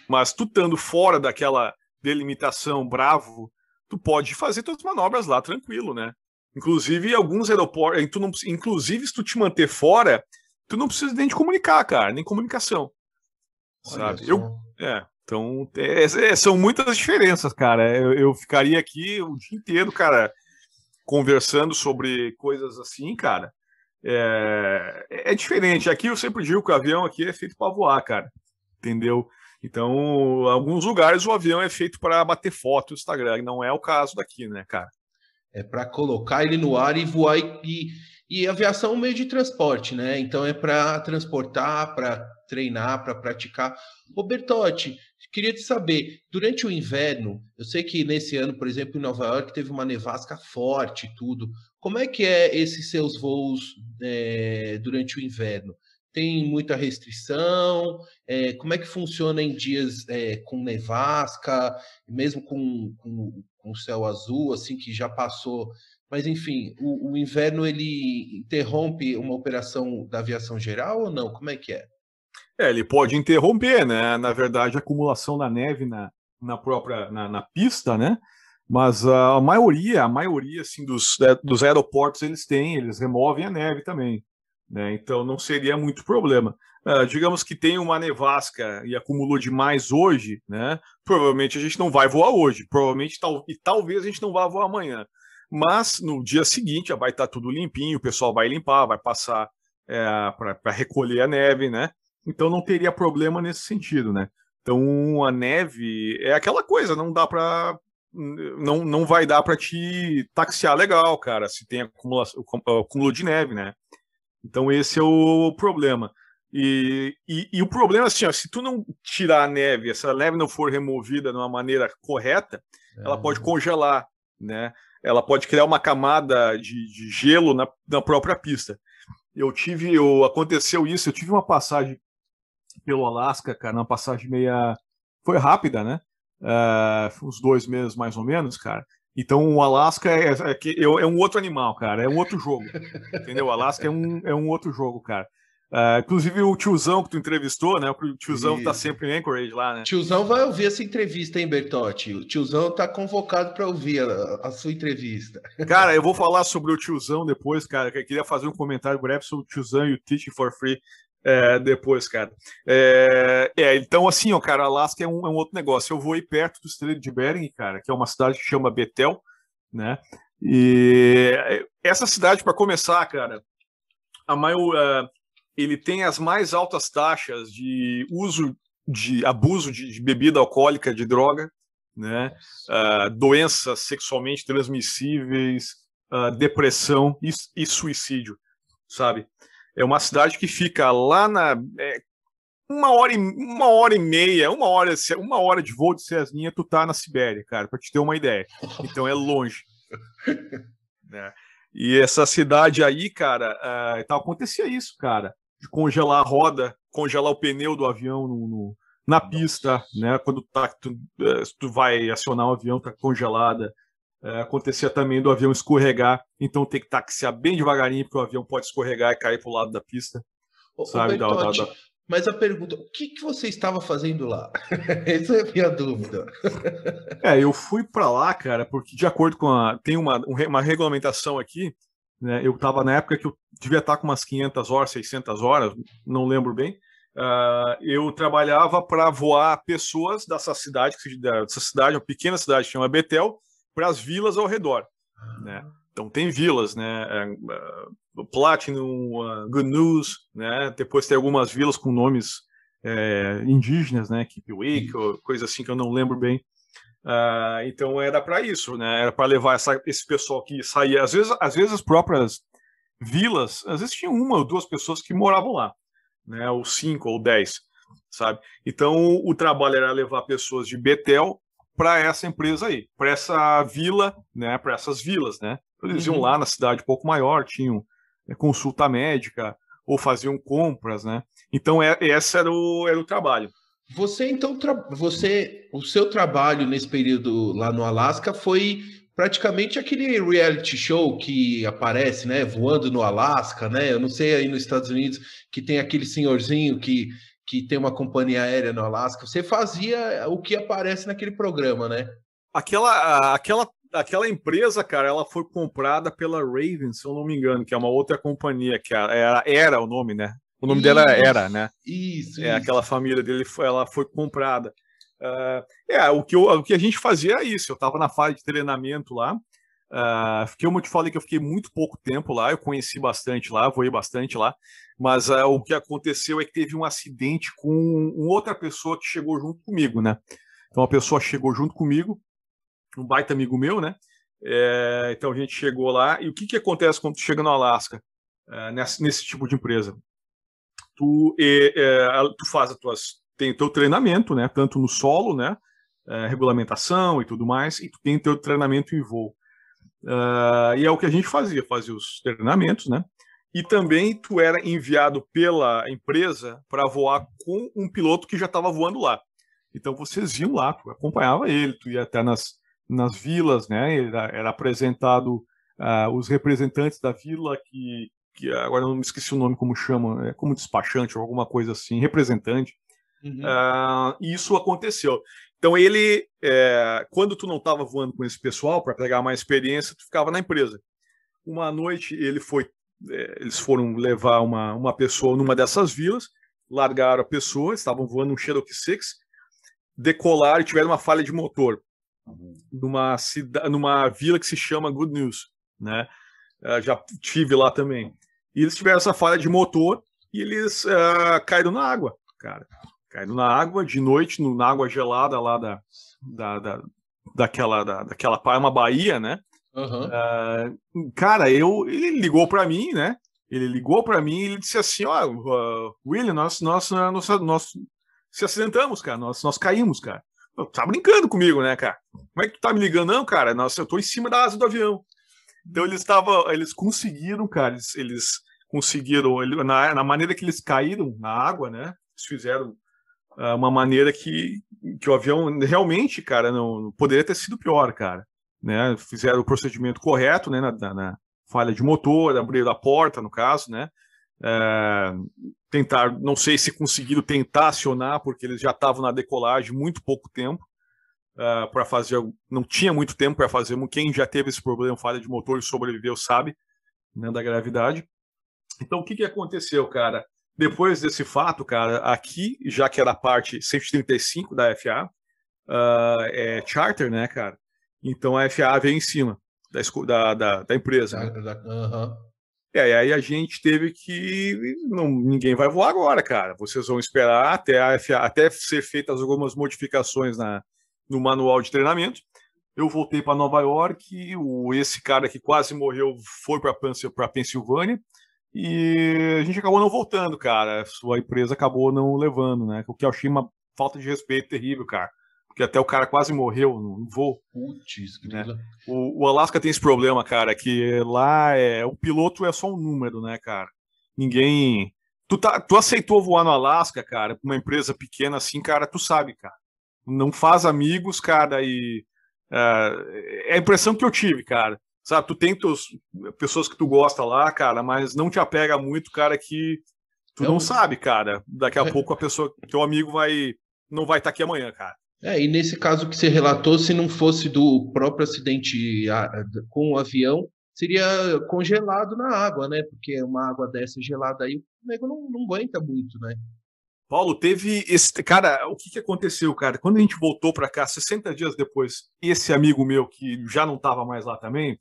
Mas tu estando fora daquela delimitação Bravo, tu pode fazer tuas manobras lá tranquilo, né? Inclusive, alguns aeroportos, inclusive, se tu te manter fora, tu não precisa nem de comunicar, cara, nem comunicação. Sabe? Então, são muitas diferenças, cara. Eu ficaria aqui o dia inteiro, cara, conversando sobre coisas assim, cara. É diferente. Aqui eu sempre digo que o avião aqui é feito para voar, cara. Entendeu? Então, em alguns lugares o avião é feito para bater foto no Instagram. Não é o caso daqui, né, cara? É para colocar ele no ar e voar e aviação é um meio de transporte, né? Então é para transportar, para treinar, para praticar. Ô Bertotti, queria te saber, durante o inverno, eu sei que nesse ano, por exemplo, em Nova York teve uma nevasca forte e tudo. Como é que é esses seus voos durante o inverno? Tem muita restrição? Como é que funciona em dias com nevasca, mesmo com céu azul, assim, que já passou? Mas, enfim, o inverno, ele interrompe uma operação da aviação geral ou não? Como é que é? Ele pode interromper, né? Na verdade, a acumulação da neve na própria na pista, né? Mas a maioria assim, dos aeroportos eles removem a neve também, né? Então não seria muito problema. Digamos que tem uma nevasca e acumulou demais hoje, né? Provavelmente a gente não vai voar hoje, talvez a gente não vá voar amanhã. Mas no dia seguinte já vai estar tudo limpinho, o pessoal vai limpar, vai passar para recolher a neve, né? Então não teria problema nesse sentido, né? Então a neve é aquela coisa, não vai dar para te taxiar legal, cara, se tem acúmulo de neve, né? Então esse é o problema. E o problema é assim, ó, se tu não tirar a neve, se a neve não for removida de uma maneira correta, ela pode congelar, né? Ela pode criar uma camada de gelo na própria pista. Aconteceu isso, eu tive uma passagem pelo Alasca, cara, uma passagem foi rápida, né? Uns 2 meses mais ou menos, cara. Então o Alasca é um outro animal, cara, é um outro jogo, entendeu? O Alasca é um outro jogo, cara. Inclusive o tiozão que tu entrevistou, né? O tiozão tá sempre em Anchorage lá, né? Tiozão vai ouvir essa entrevista, hein, Bertotti? O tiozão tá convocado para ouvir a sua entrevista. Cara, eu vou falar sobre o tiozão depois, cara. Eu queria fazer um comentário breve sobre o tiozão e o Teaching for Free depois, cara. Então, assim, ó, cara, Alasca é um outro negócio. Eu vou ir perto do Estreito de Bering, cara, que é uma cidade que chama Bethel, né? E essa cidade, para começar, cara, ele tem as mais altas taxas de abuso de bebida alcoólica, de droga, né? Doenças sexualmente transmissíveis, depressão e suicídio, sabe? É uma cidade que fica lá uma hora e meia, uma hora de voo de Cezinha, tu tá na Sibéria, cara, para te ter uma ideia. Então é longe. Né? E essa cidade aí, cara, acontecia isso, cara, de congelar a roda, congelar o pneu do avião na pista, né? Quando tu vai acionar o avião, tá congelada. Acontecia também do avião escorregar, então tem que taxiar bem devagarinho, porque o avião pode escorregar e cair pro lado da pista. Sabe? Bertotti, mas a pergunta, o que você estava fazendo lá? Essa é a minha dúvida. Eu fui para lá, cara, porque de acordo com tem uma regulamentação aqui, né? Eu estava na época que eu devia estar com umas 500 horas, 600 horas, não lembro bem. Eu trabalhava para voar pessoas dessa cidade, uma pequena cidade que chama Bethel, para as vilas ao redor, né? Então tem vilas, né? Platinum, Good News, né? Depois tem algumas vilas com nomes indígenas, né? Kipiwik, coisa assim que eu não lembro bem. Então era para isso, né? Era para levar esse pessoal que saía. Às vezes as próprias vilas, às vezes tinha uma ou duas pessoas que moravam lá, né? Ou 5 ou 10, sabe? Então o trabalho era levar pessoas de Bethel para essa empresa aí, para essa vila, né? Para essas vilas, né? Eles iam lá na cidade um pouco maior, tinham consulta médica ou faziam compras, né? Então esse era o trabalho. Você então, o seu trabalho nesse período lá no Alasca foi praticamente aquele reality show que aparece, né, voando no Alasca, né? Eu não sei aí nos Estados Unidos que tem aquele senhorzinho que tem uma companhia aérea no Alasca. Você fazia o que aparece naquele programa, né? Aquela empresa, cara, ela foi comprada pela Raven, se eu não me engano, que é uma outra companhia, que era o nome, né? O nome dela era, né? Isso. Aquela família dele, ela foi comprada. O que a gente fazia é isso. Eu estava na fase de treinamento lá. Como eu te falei que eu fiquei muito pouco tempo lá, eu conheci bastante lá, voei bastante lá. Mas o que aconteceu é que teve um acidente com outra pessoa que chegou junto comigo, né? Então a pessoa chegou junto comigo, um baita amigo meu, né? Então a gente chegou lá. E o que acontece quando tu chega no Alasca, nesse tipo de empresa? Tu faz tem o teu treinamento, né? Tanto no solo, né? Regulamentação e tudo mais, e tu tem o teu treinamento em voo. E é o que a gente fazia os treinamentos, né? E também tu era enviado pela empresa para voar com um piloto que já estava voando lá. Então vocês iam lá, tu acompanhava ele, tu ia até nas vilas, né? Era apresentado os representantes da vila que agora eu não me esqueci o nome como chama, como despachante ou alguma coisa assim, representante. Uhum. E isso aconteceu. Então ele, quando tu não estava voando com esse pessoal para pegar mais experiência, tu ficava na empresa. Uma noite eles foram levar uma pessoa numa dessas vilas, largaram a pessoa, estavam voando um Cherokee 6, decolaram e tiveram uma falha de motor numa vila que se chama Good News, né? Já tive lá também. E eles tiveram essa falha de motor e eles caíram na água, cara. Caíram na água de noite, na água gelada lá daquela uma baía, né? Uhum. Cara, ele ligou para mim, né? Ele ligou para mim e ele disse assim: William, nós se acidentamos, cara. Nós caímos, cara. Tá brincando comigo, né, cara? Como é que tu tá me ligando? Não, cara, eu tô em cima da asa do avião. Então eles conseguiram, cara, eles conseguiram, na maneira que eles caíram na água, né? Eles fizeram uma maneira que o avião realmente, cara, não poderia ter sido pior, cara. Né? Fizeram o procedimento correto, né? Na falha de motor, abriram a porta, no caso, né? tentar, não sei se conseguiram tentar acionar, porque eles já estavam na decolagem muito pouco tempo para fazer, não tinha muito tempo para fazer. Quem já teve esse problema, falha de motor e sobreviveu, sabe, né, da gravidade. Então, o que aconteceu, cara? Depois desse fato, cara, aqui, já que era a parte 135 da FA, é charter, né, cara? Então a FA veio em cima da empresa. Né? E aí a gente teve que. Ninguém vai voar agora, cara. Vocês vão esperar até a FA, até ser feitas algumas modificações no manual de treinamento. Eu voltei para Nova York, esse cara que quase morreu foi para Pensilvânia. E a gente acabou não voltando, cara. Sua empresa acabou não levando, né? O que eu achei uma falta de respeito terrível, cara. Porque até o cara quase morreu no voo. Putz, né? O Alaska tem esse problema, cara, que lá o piloto é só um número, né, cara? Ninguém. Tu aceitou voar no Alaska, cara, uma empresa pequena assim, cara, tu sabe, cara. Não faz amigos, cara, e. É a impressão que eu tive, cara. Sabe, tu tem pessoas que tu gosta lá, cara, mas não te apega muito, cara, que tu não sabe, cara. Daqui a pouco teu amigo não vai estar aqui amanhã, cara. E nesse caso que você relatou, se não fosse do próprio acidente com o avião, seria congelado na água, né? Porque uma água dessa gelada aí, o nego não aguenta muito, né? Paulo, teve esse. Cara, o que aconteceu, cara? Quando a gente voltou para cá, 60 dias depois, esse amigo meu, que já não estava mais lá também,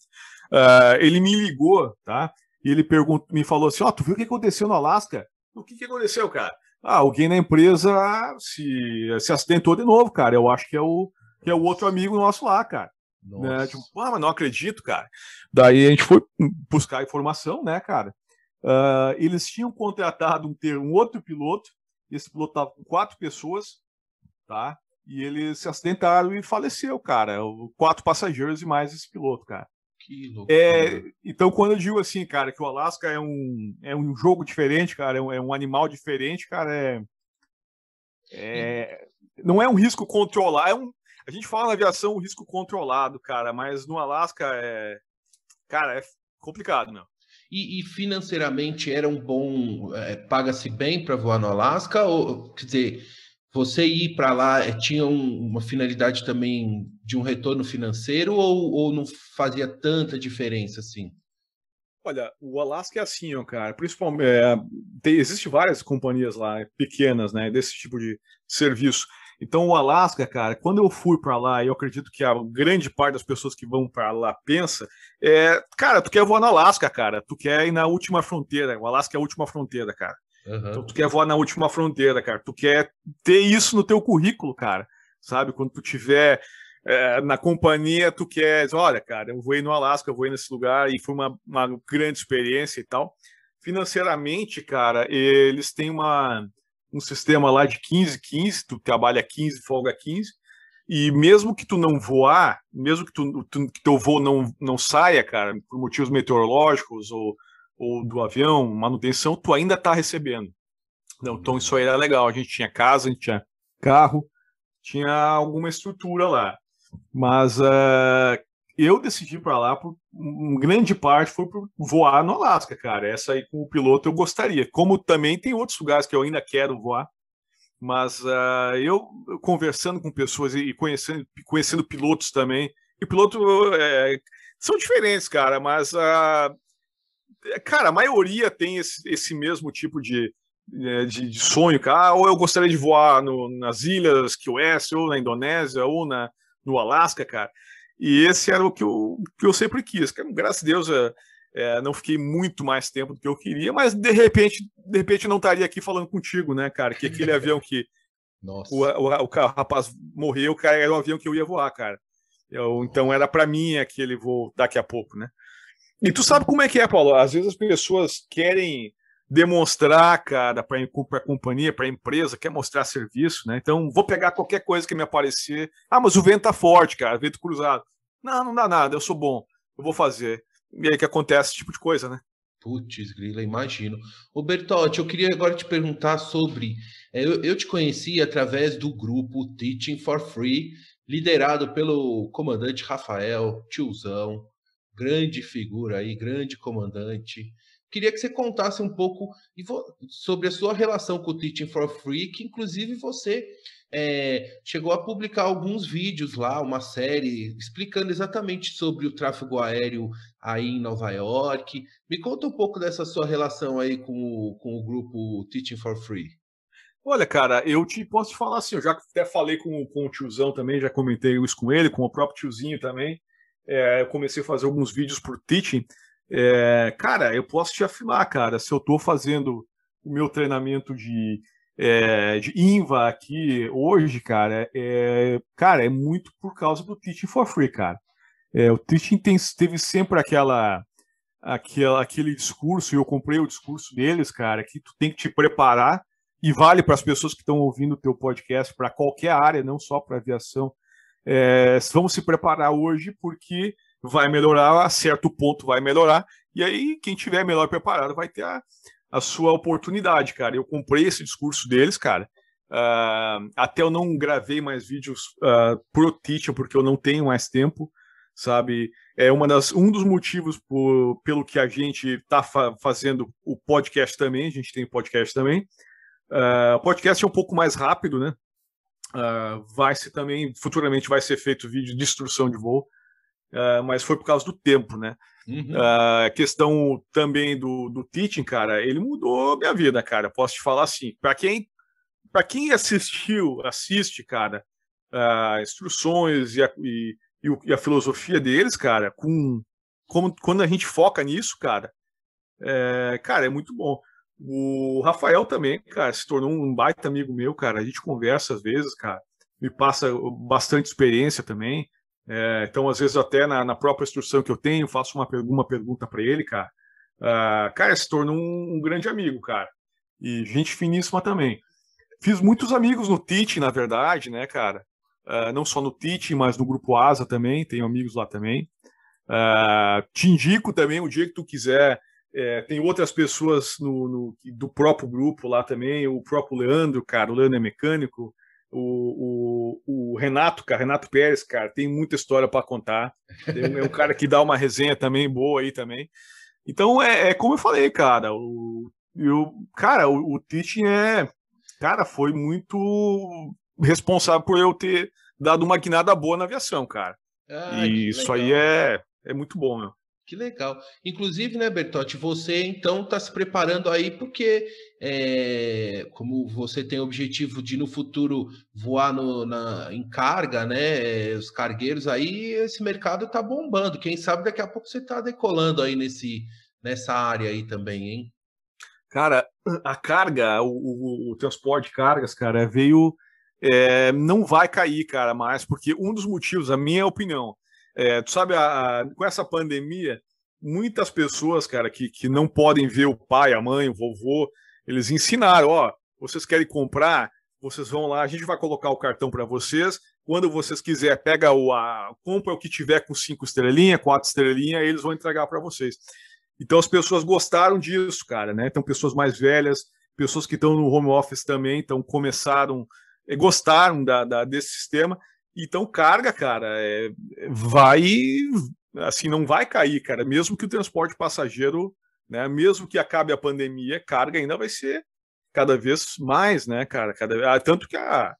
ele me ligou, tá? E ele me falou assim: tu viu o que aconteceu no Alasca? O que aconteceu, cara? Alguém na empresa se acidentou de novo, cara. Eu acho que é o outro amigo nosso lá, cara. Né? Tipo, mas não acredito, cara. Daí a gente foi buscar informação, né, cara? Eles tinham contratado um outro piloto. Esse piloto estava com 4 pessoas, tá? E eles se acidentaram e faleceu, cara. 4 passageiros e mais esse piloto, cara. Que loucura. Então, quando eu digo assim, cara, que o Alasca é um jogo diferente, cara, é um animal diferente, cara, não é um risco controlado. A gente fala na aviação um risco controlado, cara, mas no Alasca cara, é complicado, meu. E financeiramente era um bom. Paga-se bem para voar no Alasca? Ou, quer dizer, você ir para lá tinha uma finalidade também de um retorno financeiro ou não fazia tanta diferença assim? Olha, o Alasca é assim, ó, cara. Principalmente, existe várias companhias lá, pequenas, né, desse tipo de serviço. Então, o Alasca, cara, quando eu fui para lá, e eu acredito que a grande parte das pessoas que vão para lá pensa, cara, tu quer voar no Alasca, cara. Tu quer ir na última fronteira. O Alasca é a última fronteira, cara. Uhum. Então, tu quer voar na última fronteira, cara. Tu quer ter isso no teu currículo, cara. Sabe? Quando tu tiver na companhia, tu quer, olha, cara, eu voei no Alasca, eu voei nesse lugar e foi uma grande experiência e tal. Financeiramente, cara, eles têm um sistema lá de 15-15, tu trabalha 15, folga 15, e mesmo que tu não voar, mesmo que que teu voo não saia, cara, por motivos meteorológicos ou do avião, manutenção, tu ainda tá recebendo. Então isso aí era legal, a gente tinha casa, a gente tinha carro, tinha alguma estrutura lá. Mas eu decidi para lá, por grande parte foi por voar no Alasca, cara. Essa aí com o piloto eu gostaria. Como também tem outros lugares que eu ainda quero voar. Mas eu conversando com pessoas e conhecendo pilotos também. E pilotos são diferentes, cara, mas cara, a maioria tem esse mesmo tipo de sonho, cara. Ou eu gostaria de voar nas ilhas Key West, ou na Indonésia, ou no Alasca, cara. E esse era o que eu sempre quis. Graças a Deus, não fiquei muito mais tempo do que eu queria, mas de repente não estaria aqui falando contigo, né, cara? Que aquele avião que o rapaz morreu, cara, era um avião que eu ia voar, cara. Então era para mim aquele voo daqui a pouco, né? E tu sabe como é que é, Paulo? Às vezes as pessoas querem demonstrar, cara, para a companhia, para a empresa, quer mostrar serviço, né? Então, vou pegar qualquer coisa que me aparecer. Mas o vento tá forte, cara, vento cruzado. Não dá nada, eu sou bom, eu vou fazer. E aí que acontece esse tipo de coisa, né? Putz, grila, imagino. Ô Bertotti, eu queria agora te perguntar sobre... eu te conheci através do grupo Teaching for Free, liderado pelo comandante Rafael, tiozão, grande figura aí, grande comandante. queria que você contasse um pouco sobre a sua relação com o Teaching for Free, que inclusive você chegou a publicar alguns vídeos lá, uma série, explicando exatamente sobre o tráfego aéreo aí em Nova York. Me conta um pouco dessa sua relação aí com o grupo Teaching for Free. Olha, cara, posso te falar assim, eu já até falei com o tiozão também, já comentei isso com ele, com o próprio tiozinho também. Eu comecei a fazer alguns vídeos por Teaching. Cara, eu posso te afirmar, cara, se eu estou fazendo o meu treinamento de INVA aqui hoje, cara, é muito por causa do Teaching for Free, cara. O Teaching teve sempre aquele discurso, e eu comprei o discurso deles, cara, que tu tem que te preparar, e vale para as pessoas que estão ouvindo o teu podcast, para qualquer área, não só para aviação. Vamos se preparar hoje, porque vai melhorar, a certo ponto vai melhorar, e aí quem tiver melhor preparado vai ter a sua oportunidade, cara. Eu comprei esse discurso deles, cara. Até eu não gravei mais vídeos pro Teaching, porque eu não tenho mais tempo, sabe? Um dos motivos pelo que a gente está fazendo o podcast também, a gente tem podcast também. O podcast é um pouco mais rápido, né? Futuramente vai ser feito vídeo de instrução de voo, mas foi por causa do tempo, né? A questão também do Teaching, cara, ele mudou minha vida, cara. Posso te falar assim, para quem assiste, cara, instruções e a filosofia deles, cara, quando a gente foca nisso, cara, cara, é muito bom. O Rafael também, cara, se tornou um baita amigo meu, cara. A gente conversa às vezes, cara, me passa bastante experiência também. Então, às vezes, até na própria instrução que eu tenho, faço uma pergunta para ele, cara. Cara, se tornou um grande amigo, cara. E gente finíssima também. Fiz muitos amigos no Teaching, na verdade, né, cara? Não só no Teaching, mas no Grupo ASA também, tenho amigos lá também. Te indico também, o dia que tu quiser. Tem outras pessoas do próprio grupo lá também, o próprio Leandro, cara, o Leandro é mecânico, o Renato, cara, Renato Pérez, cara, tem muita história para contar, é um cara que dá uma resenha também boa aí também. Então, como eu falei, cara, o Teaching cara, foi muito responsável por eu ter dado uma guinada boa na aviação, cara. E isso aí é muito bom, meu. Que legal. Inclusive, né, Bertotti, você então está se preparando aí porque, como você tem o objetivo de no futuro voar em carga, né, os cargueiros aí, esse mercado está bombando. Quem sabe daqui a pouco você está decolando aí nessa área aí também, hein? Cara, a carga, o transporte de cargas, cara, não vai cair, cara, mais, porque um dos motivos, a minha opinião, tu sabe, com essa pandemia, muitas pessoas, cara, que não podem ver o pai, a mãe, o vovô, eles ensinaram, vocês querem comprar, vocês vão lá, a gente vai colocar o cartão para vocês, quando vocês quiserem, compra o que tiver com 5 estrelinhas, 4 estrelinhas, eles vão entregar para vocês. Então as pessoas gostaram disso, cara, né? Então pessoas mais velhas, pessoas que estão no home office também, gostaram desse sistema. Então, carga, cara, não vai cair, cara. Mesmo que o transporte passageiro, né, mesmo que acabe a pandemia, carga ainda vai ser cada vez mais, né, cara? Tanto que a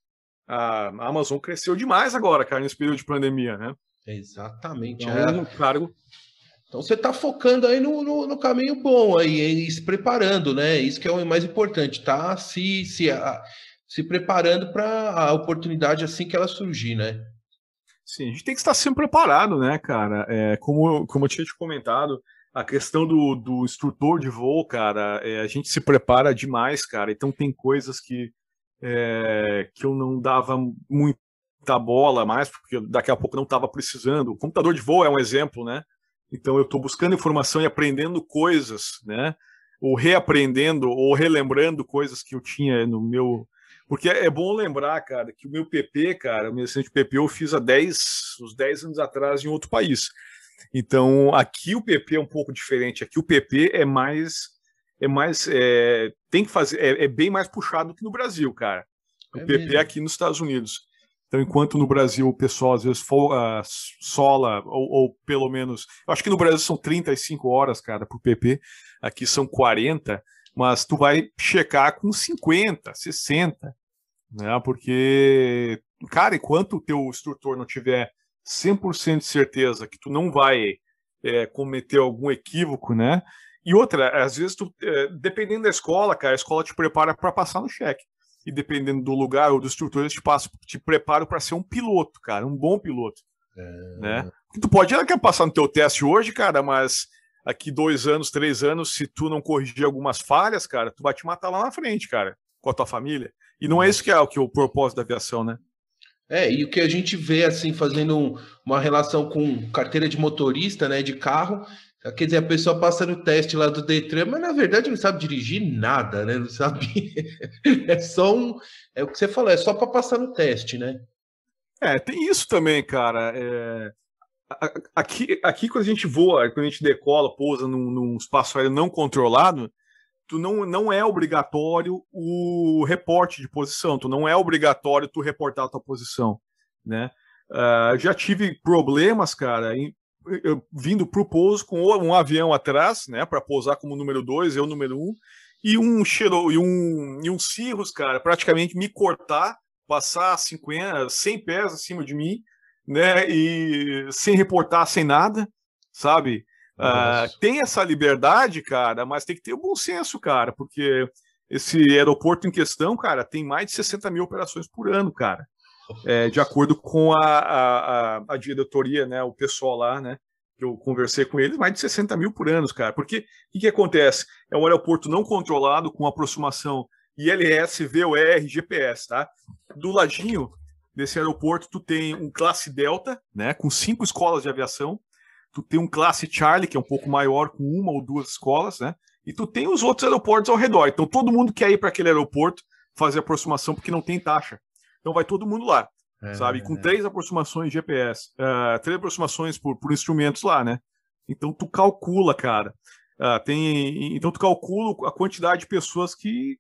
Amazon cresceu demais agora, cara, nesse período de pandemia, né? Exatamente. Então você está focando aí no caminho bom aí, e se preparando, né? Isso que é o mais importante, tá? Se preparando para a oportunidade assim que ela surgir, né? Sim, a gente tem que estar sempre preparado, né, cara? Como eu tinha te comentado, a questão do instrutor de voo, cara, a gente se prepara demais, cara. Então tem coisas que eu não dava muita bola mais, porque daqui a pouco não estava precisando. O computador de voo é um exemplo, né? Então eu estou buscando informação e aprendendo coisas, né? Ou reaprendendo, ou relembrando coisas que eu tinha no meu... Porque é bom lembrar, cara, que o meu PP, cara, o meu licença de PP eu fiz uns 10 anos atrás em outro país. Então, aqui o PP é um pouco diferente. Aqui o PP tem que fazer, é bem mais puxado que no Brasil, cara. O PP é aqui nos Estados Unidos. Então, enquanto no Brasil o pessoal às vezes sola, ou pelo menos, eu acho que no Brasil são 35 horas, cara, por PP, aqui são 40, mas tu vai checar com 50, 60, né? Porque, cara, enquanto o teu instrutor não tiver 100% de certeza que tu não vai cometer algum equívoco, né? E outra, às vezes, dependendo da escola, cara, a escola te prepara para passar no cheque. E dependendo do lugar ou do instrutor, eles te preparam para ser um piloto, cara, um bom piloto. Né? Porque tu pode quer passar no teu teste hoje, cara, mas aqui 2 anos, 3 anos, se tu não corrigir algumas falhas, cara, tu vai te matar lá na frente, cara, com a tua família. E não é isso que é o propósito da aviação, né? E o que a gente vê, assim, fazendo uma relação com carteira de motorista, né, de carro, quer dizer, a pessoa passa no teste lá do Detran, mas na verdade não sabe dirigir nada, né? Não sabe. É o que você falou, é só para passar no teste, né? Tem isso também, cara. Aqui quando a gente voa, quando a gente decola, pousa num espaço aéreo não controlado, tu não é obrigatório o reporte de posição, tu não é obrigatório tu reportar a tua posição, né? Já tive problemas, cara, vindo pro pouso com um avião atrás, né, para pousar como número 2, eu número 1, e um Cirrus, cara, praticamente me cortar, passar 50, 100 pés acima de mim, né, e sem reportar, sem nada, sabe? Tem essa liberdade, cara, mas tem que ter o bom senso, cara, porque esse aeroporto em questão, cara, tem mais de 60 mil operações por ano, cara. De acordo com a diretoria, né, o pessoal lá, né, que eu conversei com eles, mais de 60 mil por ano, cara. Porque o que acontece? É um aeroporto não controlado com aproximação ILS, VOR, GPS, tá? Do ladinho desse aeroporto, tu tem um classe Delta, né, com 5 escolas de aviação. Tu tem um classe Charlie, que é um pouco maior, com 1 ou 2 escolas, né? E tu tem os outros aeroportos ao redor. Então todo mundo quer ir para aquele aeroporto fazer aproximação porque não tem taxa. Então vai todo mundo lá, sabe? Com 3 aproximações de GPS, 3 aproximações por instrumentos lá, né? Então tu calcula, cara. Então tu calcula a quantidade de pessoas que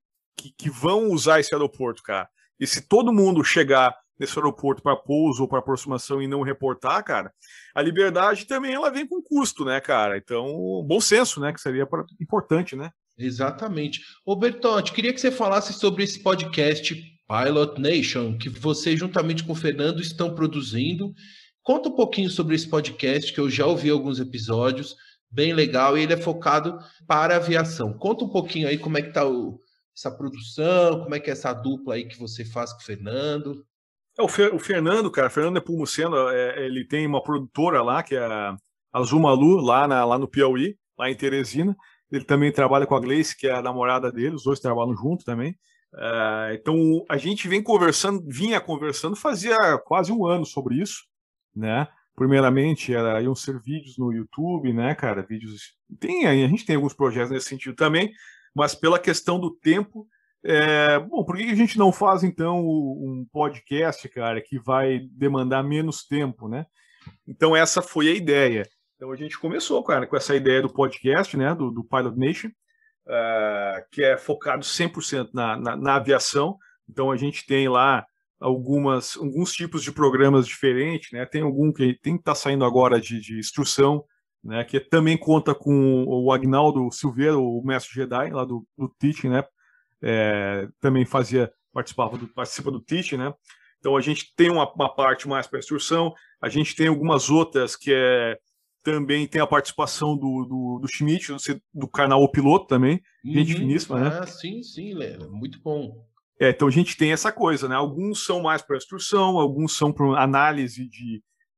vão usar esse aeroporto, cara. E se todo mundo chegar nesse aeroporto para pouso ou para aproximação e não reportar, cara, a liberdade também ela vem com custo, né, cara? Então, bom senso, né, que seria importante, né? Exatamente. Ô Bertotti, queria que você falasse sobre esse podcast Pilot Nation, que você, juntamente com o Fernando, estão produzindo. Conta um pouquinho sobre esse podcast, que eu já ouvi alguns episódios, bem legal, e ele é focado para a aviação. Conta um pouquinho aí como é que está essa produção, como é que é essa dupla aí que você faz com o Fernando. O Fernando, cara, Fernando Nepomuceno, ele tem uma produtora lá, que é a Azumalu, lá no Piauí, lá em Teresina. Ele também trabalha com a Gleice, que é a namorada dele, os dois trabalham junto também. Então, a gente vinha conversando fazia quase 1 ano sobre isso, né? Primeiramente, iam ser vídeos no YouTube, né, cara? Vídeos. A gente tem alguns projetos nesse sentido também, mas pela questão do tempo. Bom, por que a gente não faz, então, um podcast, cara, que vai demandar menos tempo, né? Então, essa foi a ideia. Então, a gente começou, cara, com essa ideia do podcast, né, do Pilot Nation, que é focado 100% na aviação. Então, a gente tem lá alguns tipos de programas diferentes, né? Tem algum que tá saindo agora de instrução, né, que também conta com o Agnaldo Silveira, o mestre Jedi, lá do Teaching, né? Também participa do Teaching, né? Então a gente tem uma parte mais para instrução, a gente tem algumas outras que também tem a participação do Schmidt, do canal O Piloto também, gente finíssima, né? Sim, Léo, muito bom. Então a gente tem essa coisa, né? Alguns são mais para instrução, alguns são para análise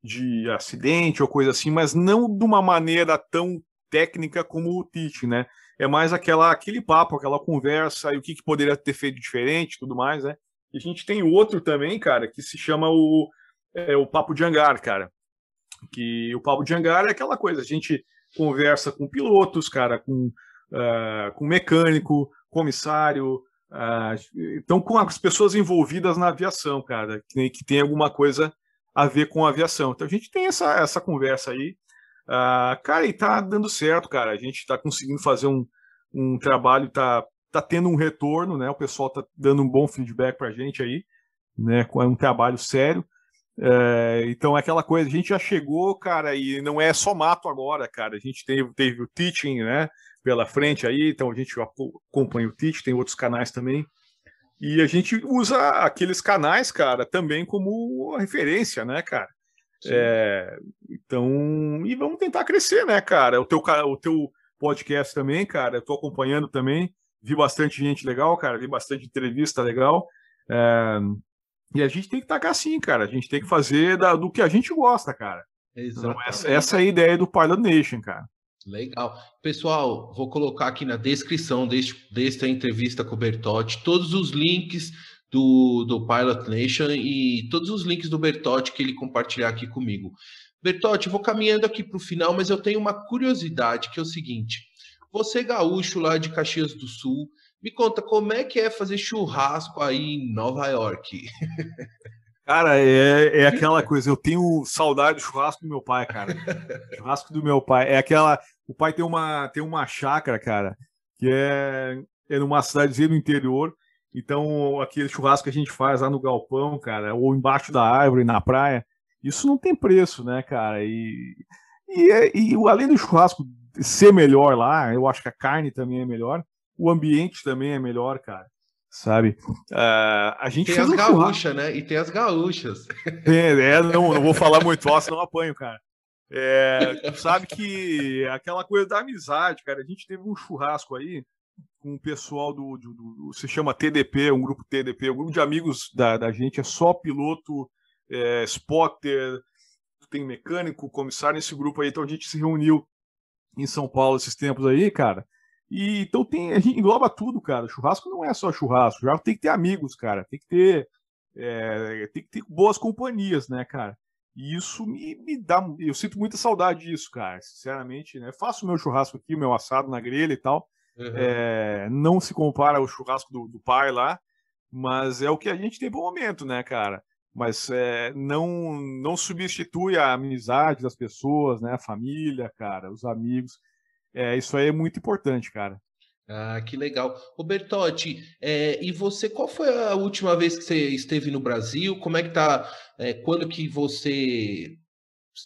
de acidente ou coisa assim, mas não de uma maneira tão técnica como o Teaching, né? É mais aquele papo, aquela conversa, e o que poderia ter feito diferente e tudo mais, né? E a gente tem outro também, cara, que se chama o Papo de Hangar, cara. Que o Papo de Hangar é aquela coisa, a gente conversa com pilotos, cara, com mecânico, comissário, então com as pessoas envolvidas na aviação, cara, que tem alguma coisa a ver com a aviação. Então a gente tem essa conversa aí. Cara, e tá dando certo, cara. A gente tá conseguindo fazer um trabalho, tá tendo um retorno, né? O pessoal tá dando um bom feedback pra gente aí, né? É um trabalho sério. Então, é aquela coisa, a gente já chegou, cara, e não é só mato agora, cara. A gente teve o Teaching, né, pela frente aí, então a gente acompanha o Teaching, tem outros canais também. E a gente usa aqueles canais, cara, também como referência, né, cara? Então, e vamos tentar crescer, né, cara? O teu podcast também, cara, eu tô acompanhando também, vi bastante gente legal, cara, vi bastante entrevista legal. E a gente tem que tacar assim, cara. A gente tem que fazer do que a gente gosta, cara. Então, essa é a ideia do Pilot Nation, cara. Legal. Pessoal, vou colocar aqui na descrição desta entrevista com o Bertotti todos os links do Pilot Nation e todos os links do Bertotti que ele compartilhar aqui comigo. Bertotti, eu vou caminhando aqui para o final, mas eu tenho uma curiosidade, que é o seguinte. Você, gaúcho lá de Caxias do Sul, me conta como é que é fazer churrasco aí em Nova York. Cara, é aquela coisa, eu tenho saudade do churrasco do meu pai, cara. Churrasco do meu pai. O pai tem uma chácara, cara, que é numa cidadezinha do interior. Então, aquele churrasco que a gente faz lá no galpão, cara, ou embaixo da árvore, na praia, isso não tem preço, né, cara? Além do churrasco ser melhor lá, eu acho que a carne também é melhor, o ambiente também é melhor, cara. Sabe? A gente tem as gaúchas, né? E tem as gaúchas. Não vou falar muito alto, senão apanho, cara. Sabe que aquela coisa da amizade, cara. A gente teve um churrasco aí com o pessoal se chama TDP, um grupo TDP, um grupo de amigos da gente, é só piloto, spotter, tem mecânico, comissário nesse grupo aí. Então a gente se reuniu em São Paulo esses tempos aí, cara. E então a gente engloba tudo, cara. Churrasco não é só churrasco, já tem que ter amigos, cara. Tem que ter boas companhias, né, cara? E isso me dá. Eu sinto muita saudade disso, cara. Sinceramente, né? Faço o meu churrasco aqui, o meu assado na grelha e tal. Não se compara ao churrasco do pai lá, mas é o que a gente tem pro momento, né, cara? Mas não substitui a amizade das pessoas, né? A família, cara, os amigos. Isso aí é muito importante, cara. Ah, que legal. Ô Bertotti, e você, qual foi a última vez que você esteve no Brasil? Como é que tá, quando que você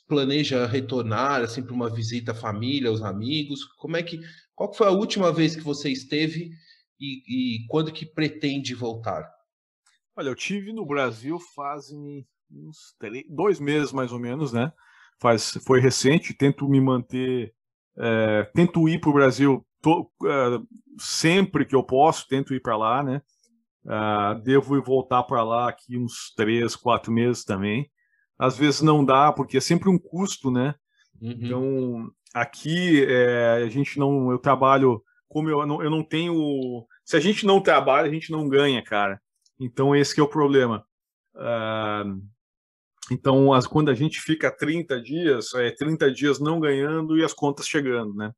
planeja retornar, assim, para uma visita à família, aos amigos? Qual que foi a última vez que você esteve e quando que pretende voltar? Olha, eu tive no Brasil fazem uns 2 meses, mais ou menos, né? Foi recente, tento me manter... tento ir para o Brasil sempre que eu posso, tento ir para lá, né? Devo voltar para lá aqui uns 3, 4 meses também. Às vezes não dá, porque é sempre um custo, né? Então, aqui a gente não... Eu trabalho... Como eu não tenho... Se a gente não trabalha, a gente não ganha, cara. Então, esse que é o problema. Então, quando a gente fica 30 dias, 30 dias não ganhando e as contas chegando, né?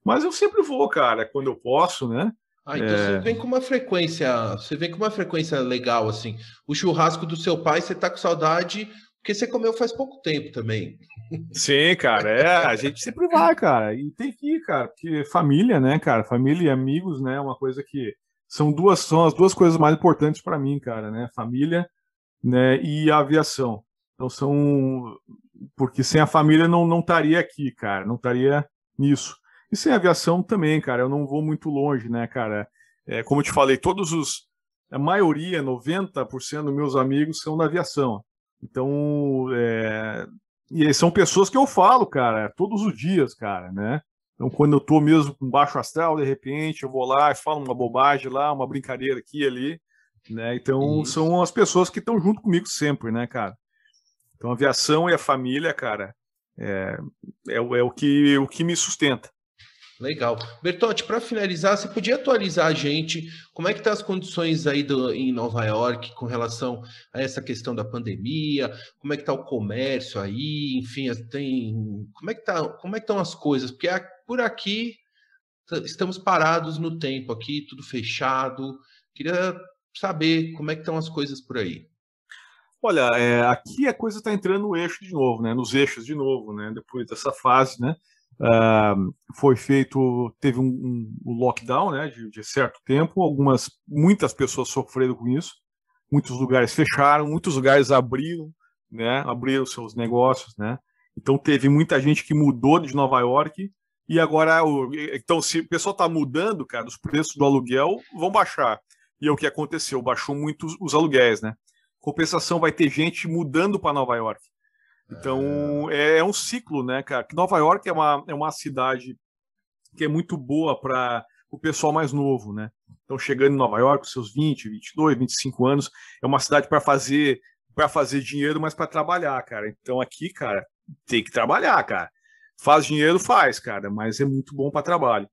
Mas eu sempre vou, cara, quando eu posso, né? Então você vem com uma frequência legal, assim. O churrasco do seu pai, você tá com saudade, porque você comeu faz pouco tempo também. Sim, cara, a gente sempre vai, cara, e tem que ir, cara, porque família, né, cara, família e amigos, né, é uma coisa que são as duas coisas mais importantes para mim, cara, né, família, né, e a aviação. Então porque sem a família não estaria aqui, cara, não estaria nisso. E sem a aviação também, cara, eu não vou muito longe, né, cara. Como eu te falei, a maioria, 90% dos meus amigos são da aviação. Então, e são pessoas que eu falo, cara, todos os dias, cara, né? Então, quando eu tô mesmo com baixo astral, de repente, eu vou lá e falo uma bobagem lá, uma brincadeira aqui e ali, né? Então, são as pessoas que estão junto comigo sempre, né, cara? Então, a aviação e a família, cara, é o que me sustenta. Legal. Bertotti, para finalizar, você podia atualizar a gente como é que tá as condições aí em Nova York com relação a essa questão da pandemia, como é que tá o comércio aí, enfim, como é que estão as coisas? Porque por aqui estamos parados no tempo aqui, tudo fechado. Queria saber como é que estão as coisas por aí. Olha, aqui a coisa está entrando no eixo de novo, né? Nos eixos de novo, né? Depois dessa fase, né? Teve um lockdown, né, de certo tempo, muitas pessoas sofreram com isso, muitos lugares fecharam, muitos lugares abriram, né? Abriram seus negócios, né? Então teve muita gente que mudou de Nova York e agora, então se o pessoal está mudando, cara, os preços do aluguel vão baixar. E é o que aconteceu, baixou muito os aluguéis, né? Compensação, vai ter gente mudando para Nova York. Então é um ciclo, né, cara? Nova York é uma cidade que é muito boa para o pessoal mais novo, né? Então, chegando em Nova York, com seus 20, 22, 25 anos, é uma cidade para fazer dinheiro, mas para trabalhar, cara. Então, aqui, cara, tem que trabalhar, cara. Faz dinheiro, faz, cara, mas é muito bom para trabalho.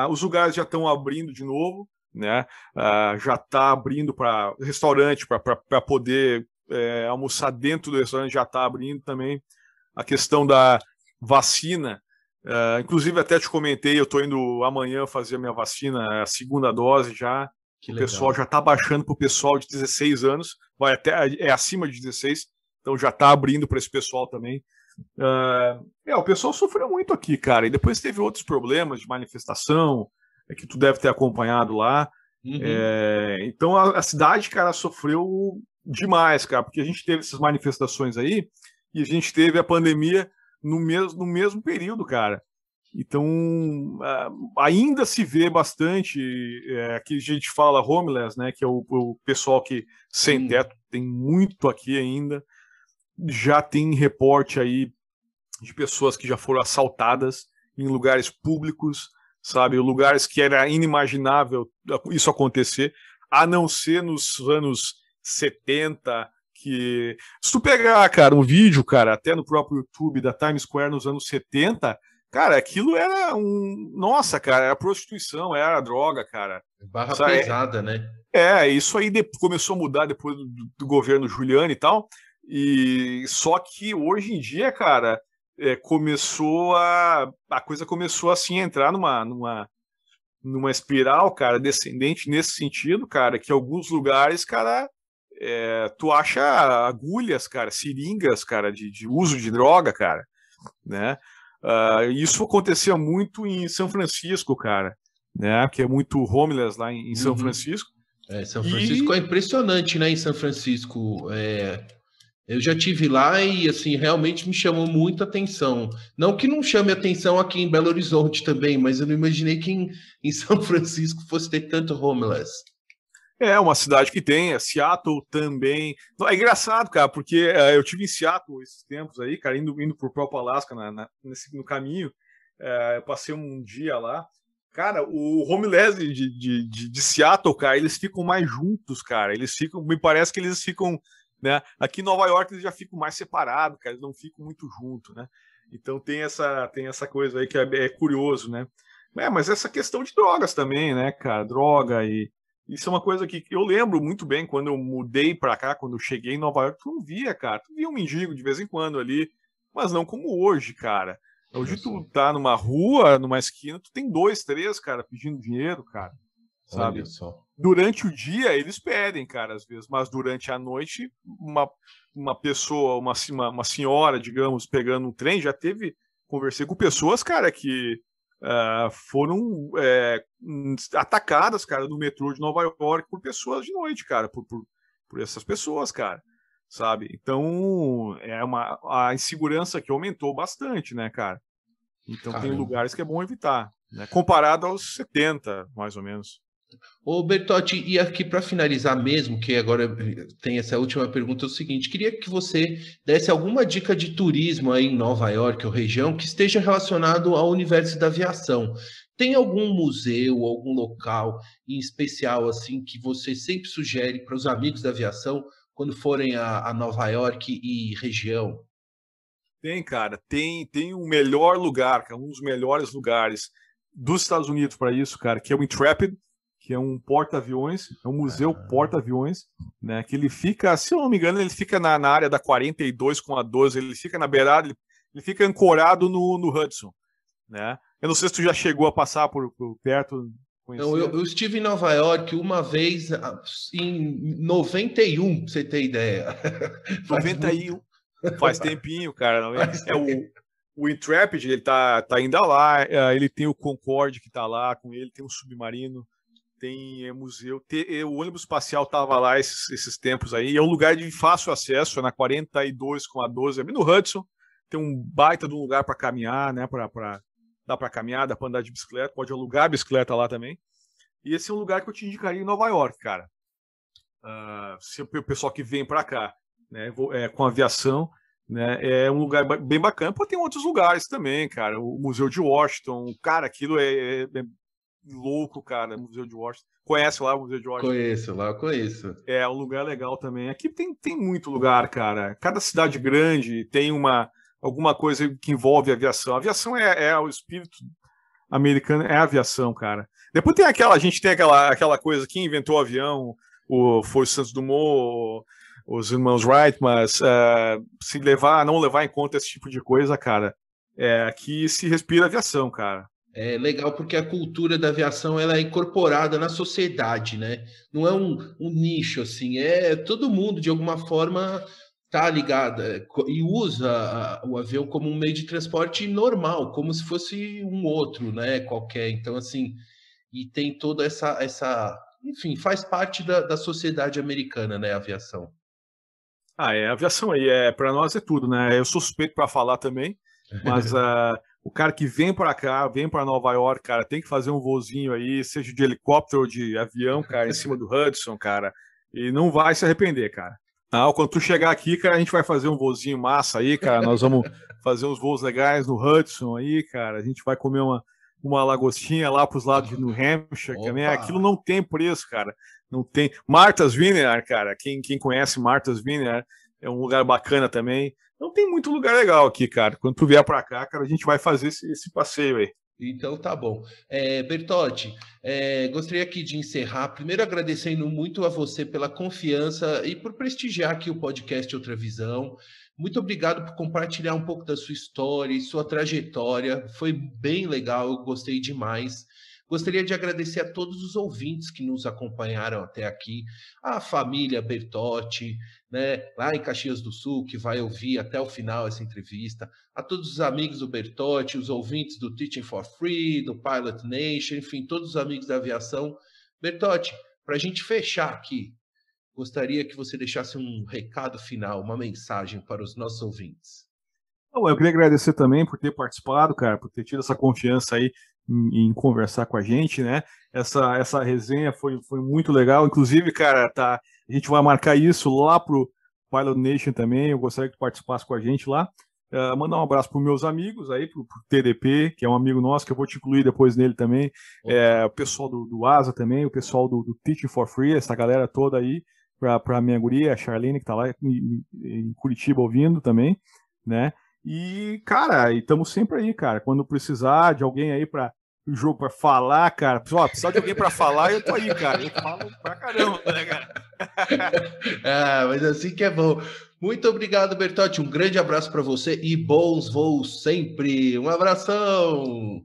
Os lugares já estão abrindo de novo, né? Já está abrindo para restaurante, para poder almoçar dentro do restaurante, já está abrindo também. A questão da vacina, inclusive até te comentei, eu estou indo amanhã fazer a minha vacina, a segunda dose já. Que o legal. Pessoal já está baixando para o pessoal de 16 anos, vai até acima de 16, então já está abrindo para esse pessoal também. O pessoal sofreu muito aqui, cara, e depois teve outros problemas de manifestação, que tu deve ter acompanhado lá. Uhum. Então a cidade, cara, sofreu demais, cara, porque a gente teve essas manifestações aí e a gente teve a pandemia no mesmo período, cara. Então ainda se vê bastante, aqui a gente fala homeless, né, que é o pessoal que sem teto, tem muito aqui ainda. Já tem reporte aí de pessoas que já foram assaltadas em lugares públicos, sabe, lugares que era inimaginável isso acontecer, a não ser nos anos 70, que se tu pegar, cara, um vídeo, cara, até no próprio YouTube da Times Square nos anos 70, cara, aquilo era nossa, cara, era prostituição, era droga, cara. Barra pesada, né? Isso aí começou a mudar depois do governo Giuliani e tal, e só que hoje em dia, cara, a coisa começou assim a entrar numa espiral, cara, descendente nesse sentido, cara, que alguns lugares, cara, tu acha agulhas, cara, seringas, cara, de uso de droga, cara, né? Isso acontecia muito em São Francisco, cara, né? Que é muito homeless lá em São Francisco. São Francisco é impressionante, né? Em São Francisco, eu já tive lá e, assim, realmente me chamou muita atenção. Não que não chame atenção aqui em Belo Horizonte também, mas eu não imaginei que em São Francisco fosse ter tanto homeless. É uma cidade que tem, Seattle também. É engraçado, cara, porque eu tive em Seattle esses tempos aí, cara, indo pro próprio Alasca no caminho. Eu passei um dia lá. Cara, o homeless de Seattle, cara, eles ficam mais juntos, cara. Me parece que eles ficam, né? Aqui em Nova York eles já ficam mais separados, cara, eles não ficam muito juntos, né? Então tem essa coisa aí que é curioso, né? Mas essa questão de drogas também, né, cara? Droga e isso é uma coisa que eu lembro muito bem quando eu mudei pra cá, quando eu cheguei em Nova York, tu não via, cara. Tu via um mendigo de vez em quando ali, mas não como hoje, cara. Hoje tu tá numa rua, numa esquina, tu tem 2, 3, cara, pedindo dinheiro, cara. Sabe? Olha só. Durante o dia eles pedem, cara, às vezes, mas durante a noite uma pessoa, uma senhora, digamos, pegando um trem, conversei com pessoas, cara, que foram atacadas, cara, no metrô de Nova York por pessoas de noite, cara, por essas pessoas, cara, sabe? Então a insegurança que aumentou bastante, né, cara? Então Caramba. Tem lugares que é bom evitar, né? Comparado aos 70, mais ou menos. Ô Bertotti, e aqui para finalizar mesmo, que agora tem essa última pergunta, é o seguinte, queria que você desse alguma dica de turismo aí em Nova York ou região que esteja relacionado ao universo da aviação. Tem algum museu, algum local em especial assim que você sempre sugere para os amigos da aviação quando forem a Nova York e região? Tem, cara, tem o melhor lugar, cara, um dos melhores lugares dos Estados Unidos para isso, cara, que é o Intrepid, que é um porta-aviões, é um museu porta-aviões, né? Que ele fica, se eu não me engano, ele fica na área da 42 com a 12, ele fica na beirada, ele fica ancorado no Hudson, né? Eu não sei se tu já chegou a passar por perto. Não, eu estive em Nova York uma vez em 91, pra você ter ideia. 91, faz tempinho, cara. O Intrepid, ele tá ainda lá, ele tem o Concorde que tá lá com ele, tem um submarino. tem museu. O ônibus espacial estava lá esses tempos aí. É um lugar de fácil acesso, é na 42 com a 12, ali no Hudson. Tem um baita de um lugar para caminhar, né? Dá para caminhar, dá para andar de bicicleta, pode alugar a bicicleta lá também. E esse é um lugar que eu te indicaria em Nova York, cara. Se o pessoal que vem para cá, né, com aviação, né, é um lugar bem bacana. Pô, tem outros lugares também, cara. O Museu de Washington, cara, aquilo é louco, cara. O Museu de Washington. Conhece lá o Museu de Washington? Conheço. É um lugar legal também. Aqui tem muito lugar, cara. Cada cidade grande tem alguma coisa que envolve aviação. A aviação é o espírito americano, é a aviação, cara. Depois a gente tem aquela coisa, quem inventou o avião, foi o Santos Dumont, os irmãos Wright, mas não levar em conta esse tipo de coisa, cara, aqui se respira aviação, cara. É legal porque a cultura da aviação ela é incorporada na sociedade, né? Não é um nicho, assim, todo mundo, de alguma forma, tá ligado e usa o avião como um meio de transporte normal, como se fosse um outro, né? Qualquer. Então, assim, e tem toda enfim, faz parte da sociedade americana, né? A aviação. A aviação aí, para nós é tudo, né? Eu sou suspeito para falar também, mas o cara que vem para cá, vem para Nova York, cara, tem que fazer um voozinho aí, seja de helicóptero ou de avião, cara, em cima do Hudson, cara, e não vai se arrepender, cara. Quando tu chegar aqui, cara, a gente vai fazer um voozinho massa aí, cara, nós vamos fazer uns voos legais no Hudson aí, cara, a gente vai comer uma lagostinha lá pros lados de New Hampshire também, aquilo não tem preço, cara, não tem. Martha's Vineyard, cara, quem conhece Martha's Vineyard, é um lugar bacana também. Não tem muito lugar legal aqui, cara. Quando tu vier para cá, cara, a gente vai fazer esse passeio aí. Então tá bom. Bertotti, gostaria aqui de encerrar, primeiro agradecendo muito a você pela confiança e por prestigiar aqui o podcast Outra Visão. Muito obrigado por compartilhar um pouco da sua história e sua trajetória. Foi bem legal, eu gostei demais. Gostaria de agradecer a todos os ouvintes que nos acompanharam até aqui, a família Bertotti, né, lá em Caxias do Sul, que vai ouvir até o final essa entrevista, a todos os amigos do Bertotti, os ouvintes do Teaching for Free, do Pilot Nation, enfim, todos os amigos da aviação. Bertotti, para a gente fechar aqui, gostaria que você deixasse um recado final, uma mensagem para os nossos ouvintes. Eu queria agradecer também por ter participado, cara, por ter tido essa confiança aí em conversar com a gente, né? Essa resenha foi muito legal. Inclusive, cara, a gente vai marcar isso lá pro Pilot Nation também. Eu gostaria que tu participasse com a gente lá. Mandar um abraço para os meus amigos aí, pro TDP, que é um amigo nosso, que eu vou te incluir depois nele também. O pessoal do ASA também, o pessoal do Teaching for Free, essa galera toda aí, para a minha guria, a Charlene, que tá lá em Curitiba ouvindo também, né? E, cara, estamos sempre aí, cara. Quando precisar de alguém aí para o jogo para falar, cara, precisar de alguém para falar, eu tô aí, cara. Eu falo pra caramba, né, cara? Mas assim que é bom. Muito obrigado, Bertotti. Um grande abraço para você e bons voos sempre. Um abração.